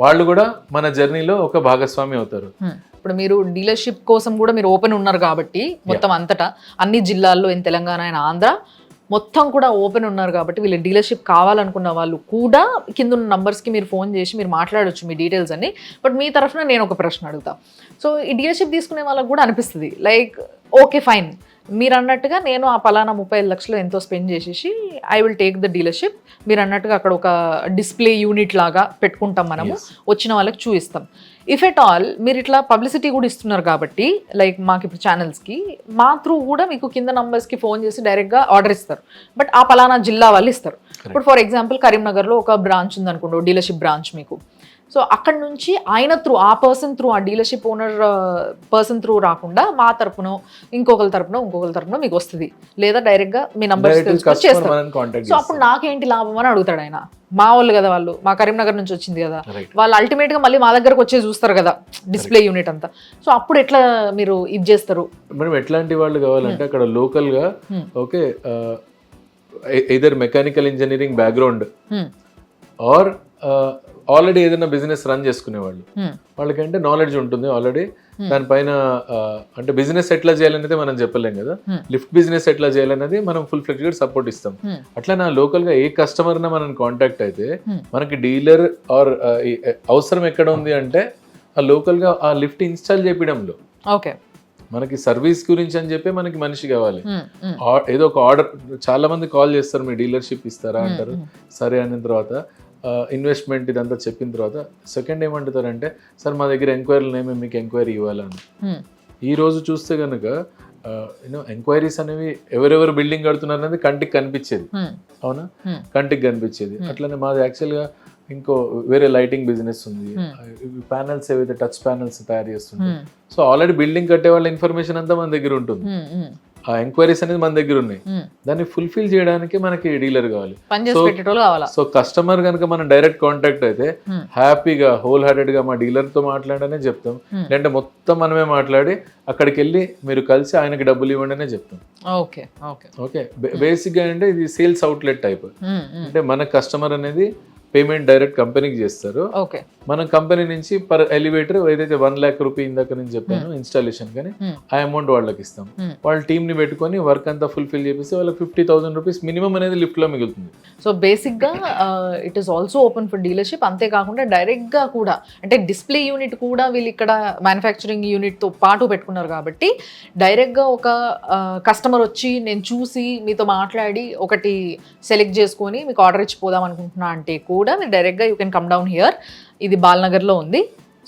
వాళ్ళు కూడా మన జర్నీలో ఒక భాగస్వామి అవుతారు. ఇప్పుడు మీరు డీలర్షిప్ కోసం కూడా మీరు ఓపెన్ ఉన్నారు కాబట్టి మొత్తం అంతటా అన్ని జిల్లాల్లో ఇన్ తెలంగాణ అండ్ ఆంధ్ర మొత్తం కూడా ఓపెన్ ఉన్నారు కాబట్టి వీళ్ళు డీలర్షిప్ కావాలనుకున్న వాళ్ళు కూడా కింద ఉన్న నంబర్స్కి మీరు ఫోన్ చేసి మీరు మాట్లాడొచ్చు మీ డీటెయిల్స్ అన్ని. బట్ మీ తరఫున నేను ఒక ప్రశ్న అడుగుతా. సో ఈ డీలర్షిప్ తీసుకునే వాళ్ళకి కూడా అనిపిస్తుంది లైక్ ఓకే ఫైన్, మీరు అన్నట్టుగా నేను ఆ పలానా 35 లక్షలు ఎంతో స్పెండ్ చేసేసి I will take the dealership. మీరు అన్నట్టుగా అక్కడ ఒక డిస్ప్లే యూనిట్ లాగా పెట్టుకుంటాం, మనము వచ్చిన వాళ్ళకి చూపిస్తాం. ఇఫ్ ఎట్ ఆల్ మీరు ఇట్లా పబ్లిసిటీ కూడా ఇస్తున్నారు కాబట్టి లైక్ మాకు ఇప్పుడు ఛానల్స్కి మా త్రూ కూడా మీకు కింద నంబర్స్కి ఫోన్ చేసి డైరెక్ట్గా ఆర్డర్ ఇస్తారు. బట్ ఆ పలానా జిల్లా వాళ్ళు ఇస్తారు. ఇప్పుడు ఫర్ ఎగ్జాంపుల్ కరీంనగర్లో ఒక బ్రాంచ్ ఉంది అనుకోండి, డీలర్షిప్ బ్రాంచ్ మీకు. సో అక్కడ నుంచి ఆయన త్రూ ఆ పర్సన్ త్రూ ఆ డీలర్షిప్ ఓనర్ పర్సన్ త్రూ రాకుండా మా తరపున ఇంకొకరి తరపున మీకు వస్తుంది, లేదా డైరెక్ట్గా మీ నంబర్స్ తెలుసుకొని చేస్తారు. సో అప్పుడు నాకేంటి లాభం అని అడుగుతాడు ఆయన. మా వాళ్ళు కదా, వాళ్ళు మా కరీంనగర్ నుంచి వచ్చింది కదా, వాళ్ళు అల్టిమేట్గా మళ్ళీ మా దగ్గరకు వచ్చే చూస్తారు కదా డిస్ప్లే యూనిట్ అంతా. సో అప్పుడు ఎట్లా మీరు ఇది చేస్తారు? మనం ఎట్లాంటి వాళ్ళు కావాలంటే అక్కడ లోకల్గా okay either mechanical engineering background or already ఏదైనా బిజినెస్ రన్ చేసుకునేవాళ్ళు, వాళ్ళకంటే నాలెడ్జ్ ఉంటుంది ఆల్రెడీ దానిపైన. అంటే బిజినెస్ ఎట్లా చేయాలనేది మనం చెప్పలేం కదా, లిఫ్ట్ బిజినెస్ ఎట్లా చేయాలనేది మనం ఫుల్ ఫ్లెడ్జ్డ్ సపోర్ట్ ఇస్తాం. అట్లా నా లోకల్ గా ఏ కస్టమర్ నా మనం కాంటాక్ట్ అయితే మనకి డీలర్ ఆర్ అవసరం ఎక్కడ ఉంది అంటే ఆ లోకల్ గా ఆ లిఫ్ట్ ఇన్స్టాల్ చేయడంలో. ఓకే, మనకి సర్వీస్ గురించి అని చెప్పి మనకి మనిషి కావాలి. ఏదో ఒక ఆర్డర్, చాలా మంది కాల్ చేస్తారు మీ డీలర్షిప్ ఇస్తారా అంటారు. సరే అన్న తర్వాత ఇన్వెస్ట్మెంట్ ఇదంతా చెప్పిన తర్వాత సెకండ్ ఏమంటారంటే సార్ మా దగ్గర ఎంక్వైరీలు ఏమేమి మీకు ఎంక్వైరీ ఇవ్వాలని. ఈ రోజు చూస్తే కనుక ఎంక్వైరీస్ అనేవి ఎవరెవరు బిల్డింగ్ కడుతున్నారు అనేది కంటికి కనిపించేది, అవునా, కంటికి కనిపించేది. అట్లనే మాది యాక్చువల్గా ఇంకో వేరే లైటింగ్ బిజినెస్ ఉంది, ప్యానల్స్ ఏవైతే టచ్ ప్యానల్స్ తయారు చేస్తుంది. సో ఆల్రెడీ బిల్డింగ్ కట్టే వాళ్ళ ఇన్ఫర్మేషన్ అంతా మన దగ్గర ఉంటుంది. ఆ ఎంక్వైరీస్ అనేది మన దగ్గర ఉన్నాయి. దాన్ని ఫుల్ఫిల్ చేయడానికి మనకి డీలర్ కావాలి. సో కస్టమర్ కనుక మనం డైరెక్ట్ కాంటాక్ట్ అయితే హ్యాపీగా హోల్ హార్టెడ్ గా మా డీలర్ తో మాట్లాడనే చెప్తాం, లేదంటే మొత్తం మనమే మాట్లాడి అక్కడికి వెళ్ళి మీరు కలిసి ఆయనకి డబ్బులు ఇవ్వండి అనే చెప్తాం. ఓకే బేసిక్ గా అంటే ఇది సేల్స్ అవుట్లెట్ టైప్. అంటే మన కస్టమర్ అనేది పేమెంట్ డైరెక్ట్ కంపెనీకి చేస్తారు. మన కంపెనీ నుంచి పర్ ఎలివేటర్ ఏదైతే 1 lakh రూపీ ఇందాక నేను చెప్పాను ఇన్స్టాలేషన్ కానీ ఆ అమౌంట్ వాళ్ళకి ఇస్తాం. వాళ్ళ టీమ్ ని పెట్టుకొని వర్క్ అంతా ఫుల్ఫిల్ చేపిస్తే వాళ్ళకి 50,000 రూపీస్ మినిమం అనేది లిఫ్ట్ లో మిగులుతుంది. సో బేసిక్ గా it is also open for dealership. అంతేకాకుండా డైరెక్ట్ గా కూడా అంటే డిస్ప్లే యూనిట్ కూడా వీళ్ళు ఇక్కడ మ్యానుఫ్యాక్చరింగ్ యూనిట్ తో పాటు పెట్టుకున్నారు కాబట్టి డైరెక్ట్ గా ఒక కస్టమర్ వచ్చి నేను చూసి మీతో మాట్లాడి ఒకటి సెలెక్ట్ చేసుకొని మీకు ఆర్డర్ ఇచ్చి పోదాం అనుకుంటున్నా అంటే కూడా మీరు డైరెక్ట్గా you can come down here. ఇది బాల్నగర్లో ఉంది.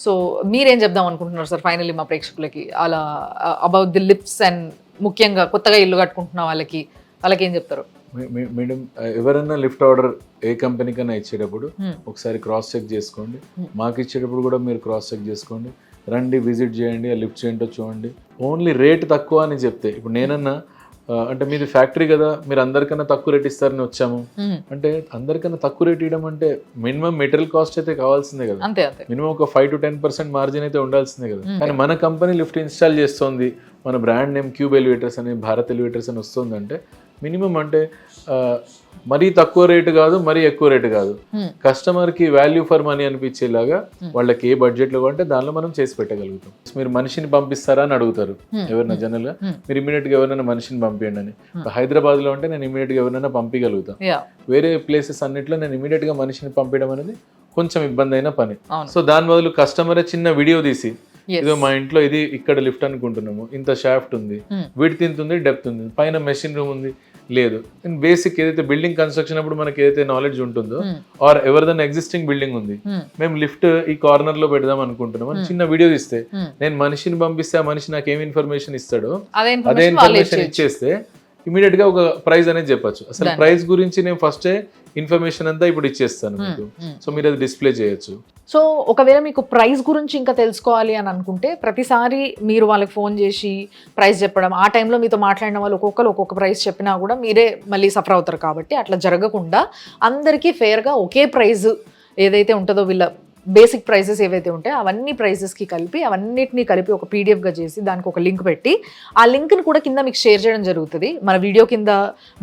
సో మీరేం చెప్దాం అనుకుంటున్నారు సార్ ఫైనల్లీ మా ప్రేక్షకులకి అలా అబౌట్ ది లిఫ్ట్స్ అండ్ ముఖ్యంగా కొత్తగా ఇల్లు కట్టుకుంటున్న వాళ్ళకి ఏం చెప్తారు? మేడం ఎవరైనా లిఫ్ట్ ఆర్డర్ ఏ కంపెనీ కన్నా ఇచ్చేటప్పుడు ఒకసారి క్రాస్ చెక్ చేసుకోండి. మాకు ఇచ్చేటప్పుడు కూడా మీరు క్రాస్ చెక్ చేసుకోండి. రండి విజిట్ చేయండి, ఆ లిఫ్ట్స్ ఏంటో చూడండి. ఓన్లీ రేట్ తక్కువ అని చెప్తే ఇప్పుడు నేనన్నా అంటే మీది ఫ్యాక్టరీ కదా మీరు అందరికన్నా తక్కువ రేట్ ఇస్తారని వచ్చాము అంటే అందరికన్నా తక్కువ రేట్ ఇవ్వడం అంటే మినిమం మెటీరియల్ కాస్ట్ అయితే కావాల్సిందే కదా, మినిమం ఒక 5 to 10% మార్జిన్ అయితే ఉండాల్సిందే కదా. కానీ మన కంపెనీ లిఫ్ట్ ఇన్స్టాల్ చేస్తుంది, మన బ్రాండ్ నేమ్ క్యూబ్ ఎలివేటర్స్ అని భారత్ ఎలివేటర్స్ అని వస్తుంది అంటే మినిమం అంటే మరీ తక్కువ రేటు కాదు మరీ ఎక్కువ రేటు కాదు, కస్టమర్ కి వాల్యూ ఫర్ మనీ అనిపించేలాగా వాళ్ళకి ఏ బడ్జెట్ లో అంటే దానిలో మనం చేసి పెట్టగలుగుతాం. మీరు మనిషిని పంపిస్తారా అని అడుగుతారు ఎవరైనా జనరల్ గా, మీరు ఇమీడియట్ గా ఎవరైనా మనిషిని పంపించండి అని. హైదరాబాద్ లో అంటే నేను ఇమీడియట్ గా ఎవరైనా పంపించగలుగుతాను. వేరే ప్లేసెస్ అన్నిట్లో నేను ఇమీడియట్ గా మనిషిని పంపించడం అనేది కొంచెం ఇబ్బంది అయిన పని. సో దాని బదులు కస్టమరే చిన్న వీడియో తీసి ఇదో మా ఇంట్లో ఇది ఇక్కడ లిఫ్ట్ అనుకుంటున్నాము, ఇంత షాఫ్ట్ ఉంది, విడ్త్ ఇంత ఉంది, డెప్త్ ఉంది, పైన మెషిన్ రూమ్ ఉంది లేదు, బేసిక్ ఏదైతే బిల్డింగ్ కన్స్ట్రక్షన్ అప్పుడు మనకి ఏదైతే నాలెడ్జ్ ఉంటుందో ఆర్ ఎవరిదైనా ఎగ్జిస్టింగ్ బిల్డింగ్ ఉంది మేము లిఫ్ట్ ఈ కార్నర్ లో పెడదాం అనుకుంటున్నాం అని చిన్న వీడియో ఇస్తే నేను మనిషిని పంపిస్తే ఆ మనిషి నాకు ఏం ఇన్ఫర్మేషన్ ఇస్తాడో అదే ఇన్ఫర్మేషన్ ఇచ్చేస్తే ఇమీడియట్ గా ఒక ప్రైస్ అనేది చెప్పొచ్చు. అసలు ప్రైస్ గురించి నేను ఫస్ట్ ఇన్ఫర్మేషన్ అంతా ఇప్పుడు ఇచ్చేస్తాను మీకు, సో మీరు అది డిస్ప్లే చేయొచ్చు. సో ఒకవేళ మీకు ప్రైస్ గురించి ఇంకా తెలుసుకోవాలి అని అనుకుంటే ప్రతిసారి మీరు వాళ్ళకి ఫోన్ చేసి ప్రైస్ చెప్పడం, ఆ టైంలో మీతో మాట్లాడిన వాళ్ళు ఒక్కొక్కరు ఒక్కొక్క ప్రైస్ చెప్పినా కూడా మీరే మళ్ళీ సఫర్ అవుతారు. కాబట్టి అట్లా జరగకుండా అందరికీ ఫేర్గా ఒకే ప్రైస్ ఏదైతే ఉంటుందో వీళ్ళ బేసిక్ ప్రైజెస్ ఏవైతే ఉంటాయో అవన్నీ ప్రైజెస్కి కలిపి అవన్నిటిని కలిపి ఒక పీడిఎఫ్గా చేసి దానికి ఒక లింక్ పెట్టి ఆ లింక్ని కూడా కింద మీకు షేర్ చేయడం జరుగుతుంది. మన వీడియో కింద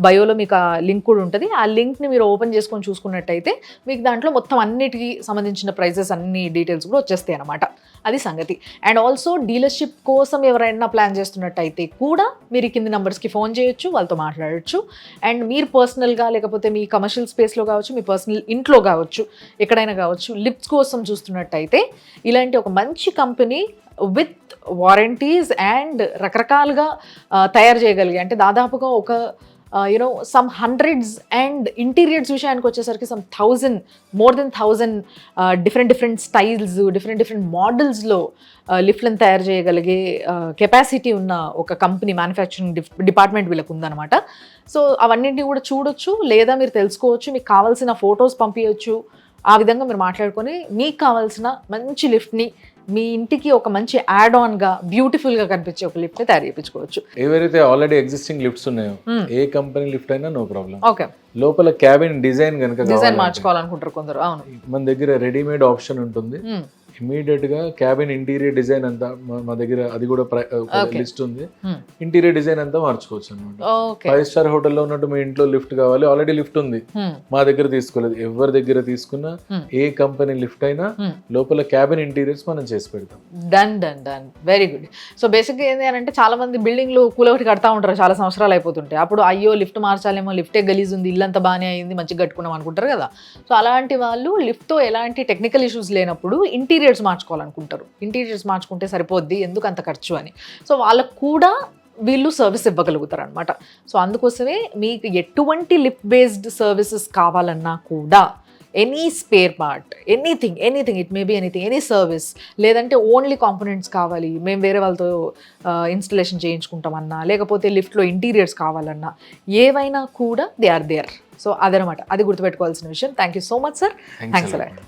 బయోలో మీకు ఆ లింక్ కూడా ఉంటుంది. ఆ లింక్ని మీరు ఓపెన్ చేసుకొని చూసుకున్నట్టయితే మీకు దాంట్లో మొత్తం అన్నిటికీ సంబంధించిన ప్రైజెస్ అన్ని డీటెయిల్స్ కూడా వచ్చేస్తాయి అన్నమాట. అది సంగతి. అండ్ ఆల్సో డీలర్షిప్ కోసం ఎవరైనా ప్లాన్ చేస్తున్నట్టయితే కూడా మీరు కింది నెంబర్స్కి ఫోన్ చేయొచ్చు, వాళ్ళతో మాట్లాడచ్చు. అండ్ మీరు పర్సనల్గా లేకపోతే మీ కమర్షియల్ స్పేస్లో కావచ్చు, మీ పర్సనల్ ఇంట్లో కావచ్చు, ఎక్కడైనా కావచ్చు, లిఫ్ట్స్ కోసం చూస్తున్నట్టయితే ఇలాంటి ఒక మంచి కంపెనీ విత్ వారంటీస్ అండ్ రకరకాలుగా తయారు చేయగలిగే అంటే దాదాపుగా ఒక సమ్ హండ్రెడ్స్ అండ్ ఇంటీరియర్స్ విషయానికి వచ్చేసరికి some 1000 more than 1000 different styles different మోడల్స్లో లిఫ్ట్లను తయారు చేయగలిగే కెపాసిటీ ఉన్న ఒక కంపెనీ మ్యానుఫ్యాక్చరింగ్ డిపార్ట్మెంట్ వీళ్ళకు ఉందన్నమాట. సో అవన్నింటినీ కూడా చూడొచ్చు, లేదా మీరు తెలుసుకోవచ్చు, మీకు కావాల్సిన ఫొటోస్ పంపించవచ్చు. ఆ విధంగా మీరు మాట్లాడుకొని మీకు కావాల్సిన మంచి లిఫ్ట్ని మీ ఇంటికి ఒక మంచి యాడ్ ఆన్ గా బ్యూటిఫుల్ గా కనిపించే ఒక లిఫ్ట్ ని తయారు చేయించుకోవచ్చు. ఎవరైతే ఆల్రెడీ ఎగ్జిస్టింగ్ లిఫ్ట్స్ ఉన్నాయో ఏ కంపెనీ లిఫ్ట్ అయినా నో ప్రాబ్లం. ఓకే, లోపల క్యాబిన్ డిజైన్ కనుక డిజైన్ మార్చుకోవాలనుకుంటారు కొందరు. అవును, మన దగ్గర రెడీమేడ్ ఆప్షన్ ఉంటుంది. ఇమీడియట్ గా క్యాబిన్ ఇంటీరియర్ డిజైన్ అంతా మా దగ్గర అది కూడా లిస్ట్ ఉంది. ఇంటీరియర్ డిజైన్ అంతా మార్చుకోవచ్చు అనమాట. 5 star హోటల్లో ఉన్నట్టు మీ ఇంట్లో లిఫ్ట్ కావాలి, ఆల్రెడీ లిఫ్ట్ ఉంది, మా దగ్గర తీసుకోలేదు. ఎవరి దగ్గర తీసుకున్నా ఏ కంపెనీ లిఫ్ట్ అయినా లోపల క్యాబిన్ ఇంటీరియర్స్ మనం చేసి పెడతాం. Done very good. So basic గా ఏంటి అంటే చాలా మంది బిల్డింగ్లు కూలగొట్టి కడతా ఉంటారు, చాలా సంవత్సరాలు అయిపోతుంటాయి. అప్పుడు అయ్యో లిఫ్ట్ మార్చాలేమో, లిఫ్టే గలీజ్ ఉంది, ఇల్లంతా బాగానే అయింది, మంచిగా కట్టుకున్నాం అనుకుంటారు కదా. సో అలాంటి వాళ్ళు లిఫ్ట్తో ఎలాంటి టెక్నికల్ ఇష్యూస్ లేనప్పుడు ఇంటీరియర్స్ మార్చుకోవాలనుకుంటారు. ఇంటీరియర్స్ మార్చుకుంటే సరిపోద్ది, ఎందుకు అంత ఖర్చు అని. సో వాళ్ళకు కూడా వీళ్ళు సర్వీస్ ఇవ్వగలుగుతారు అనమాట. సో అందుకోసమే మీకు ఎటువంటి లిఫ్ట్ బేస్డ్ సర్వీసెస్ కావాలన్నా కూడా any spare part, anything it may be anything, any service, లేదంటే ఓన్లీ కాంపోనెంట్స్ కావాలి, మేము వేరే వాళ్ళతో ఇన్స్టలేషన్ చేయించుకుంటామన్నా, లేకపోతే లిఫ్ట్లో ఇంటీరియర్స్ కావాలన్నా, ఏవైనా కూడా దే ఆర్ దేర్. సో అదనమాట, అది గుర్తుపెట్టుకోవాల్సిన విషయం. Thank you so much sir. Thanks a lot.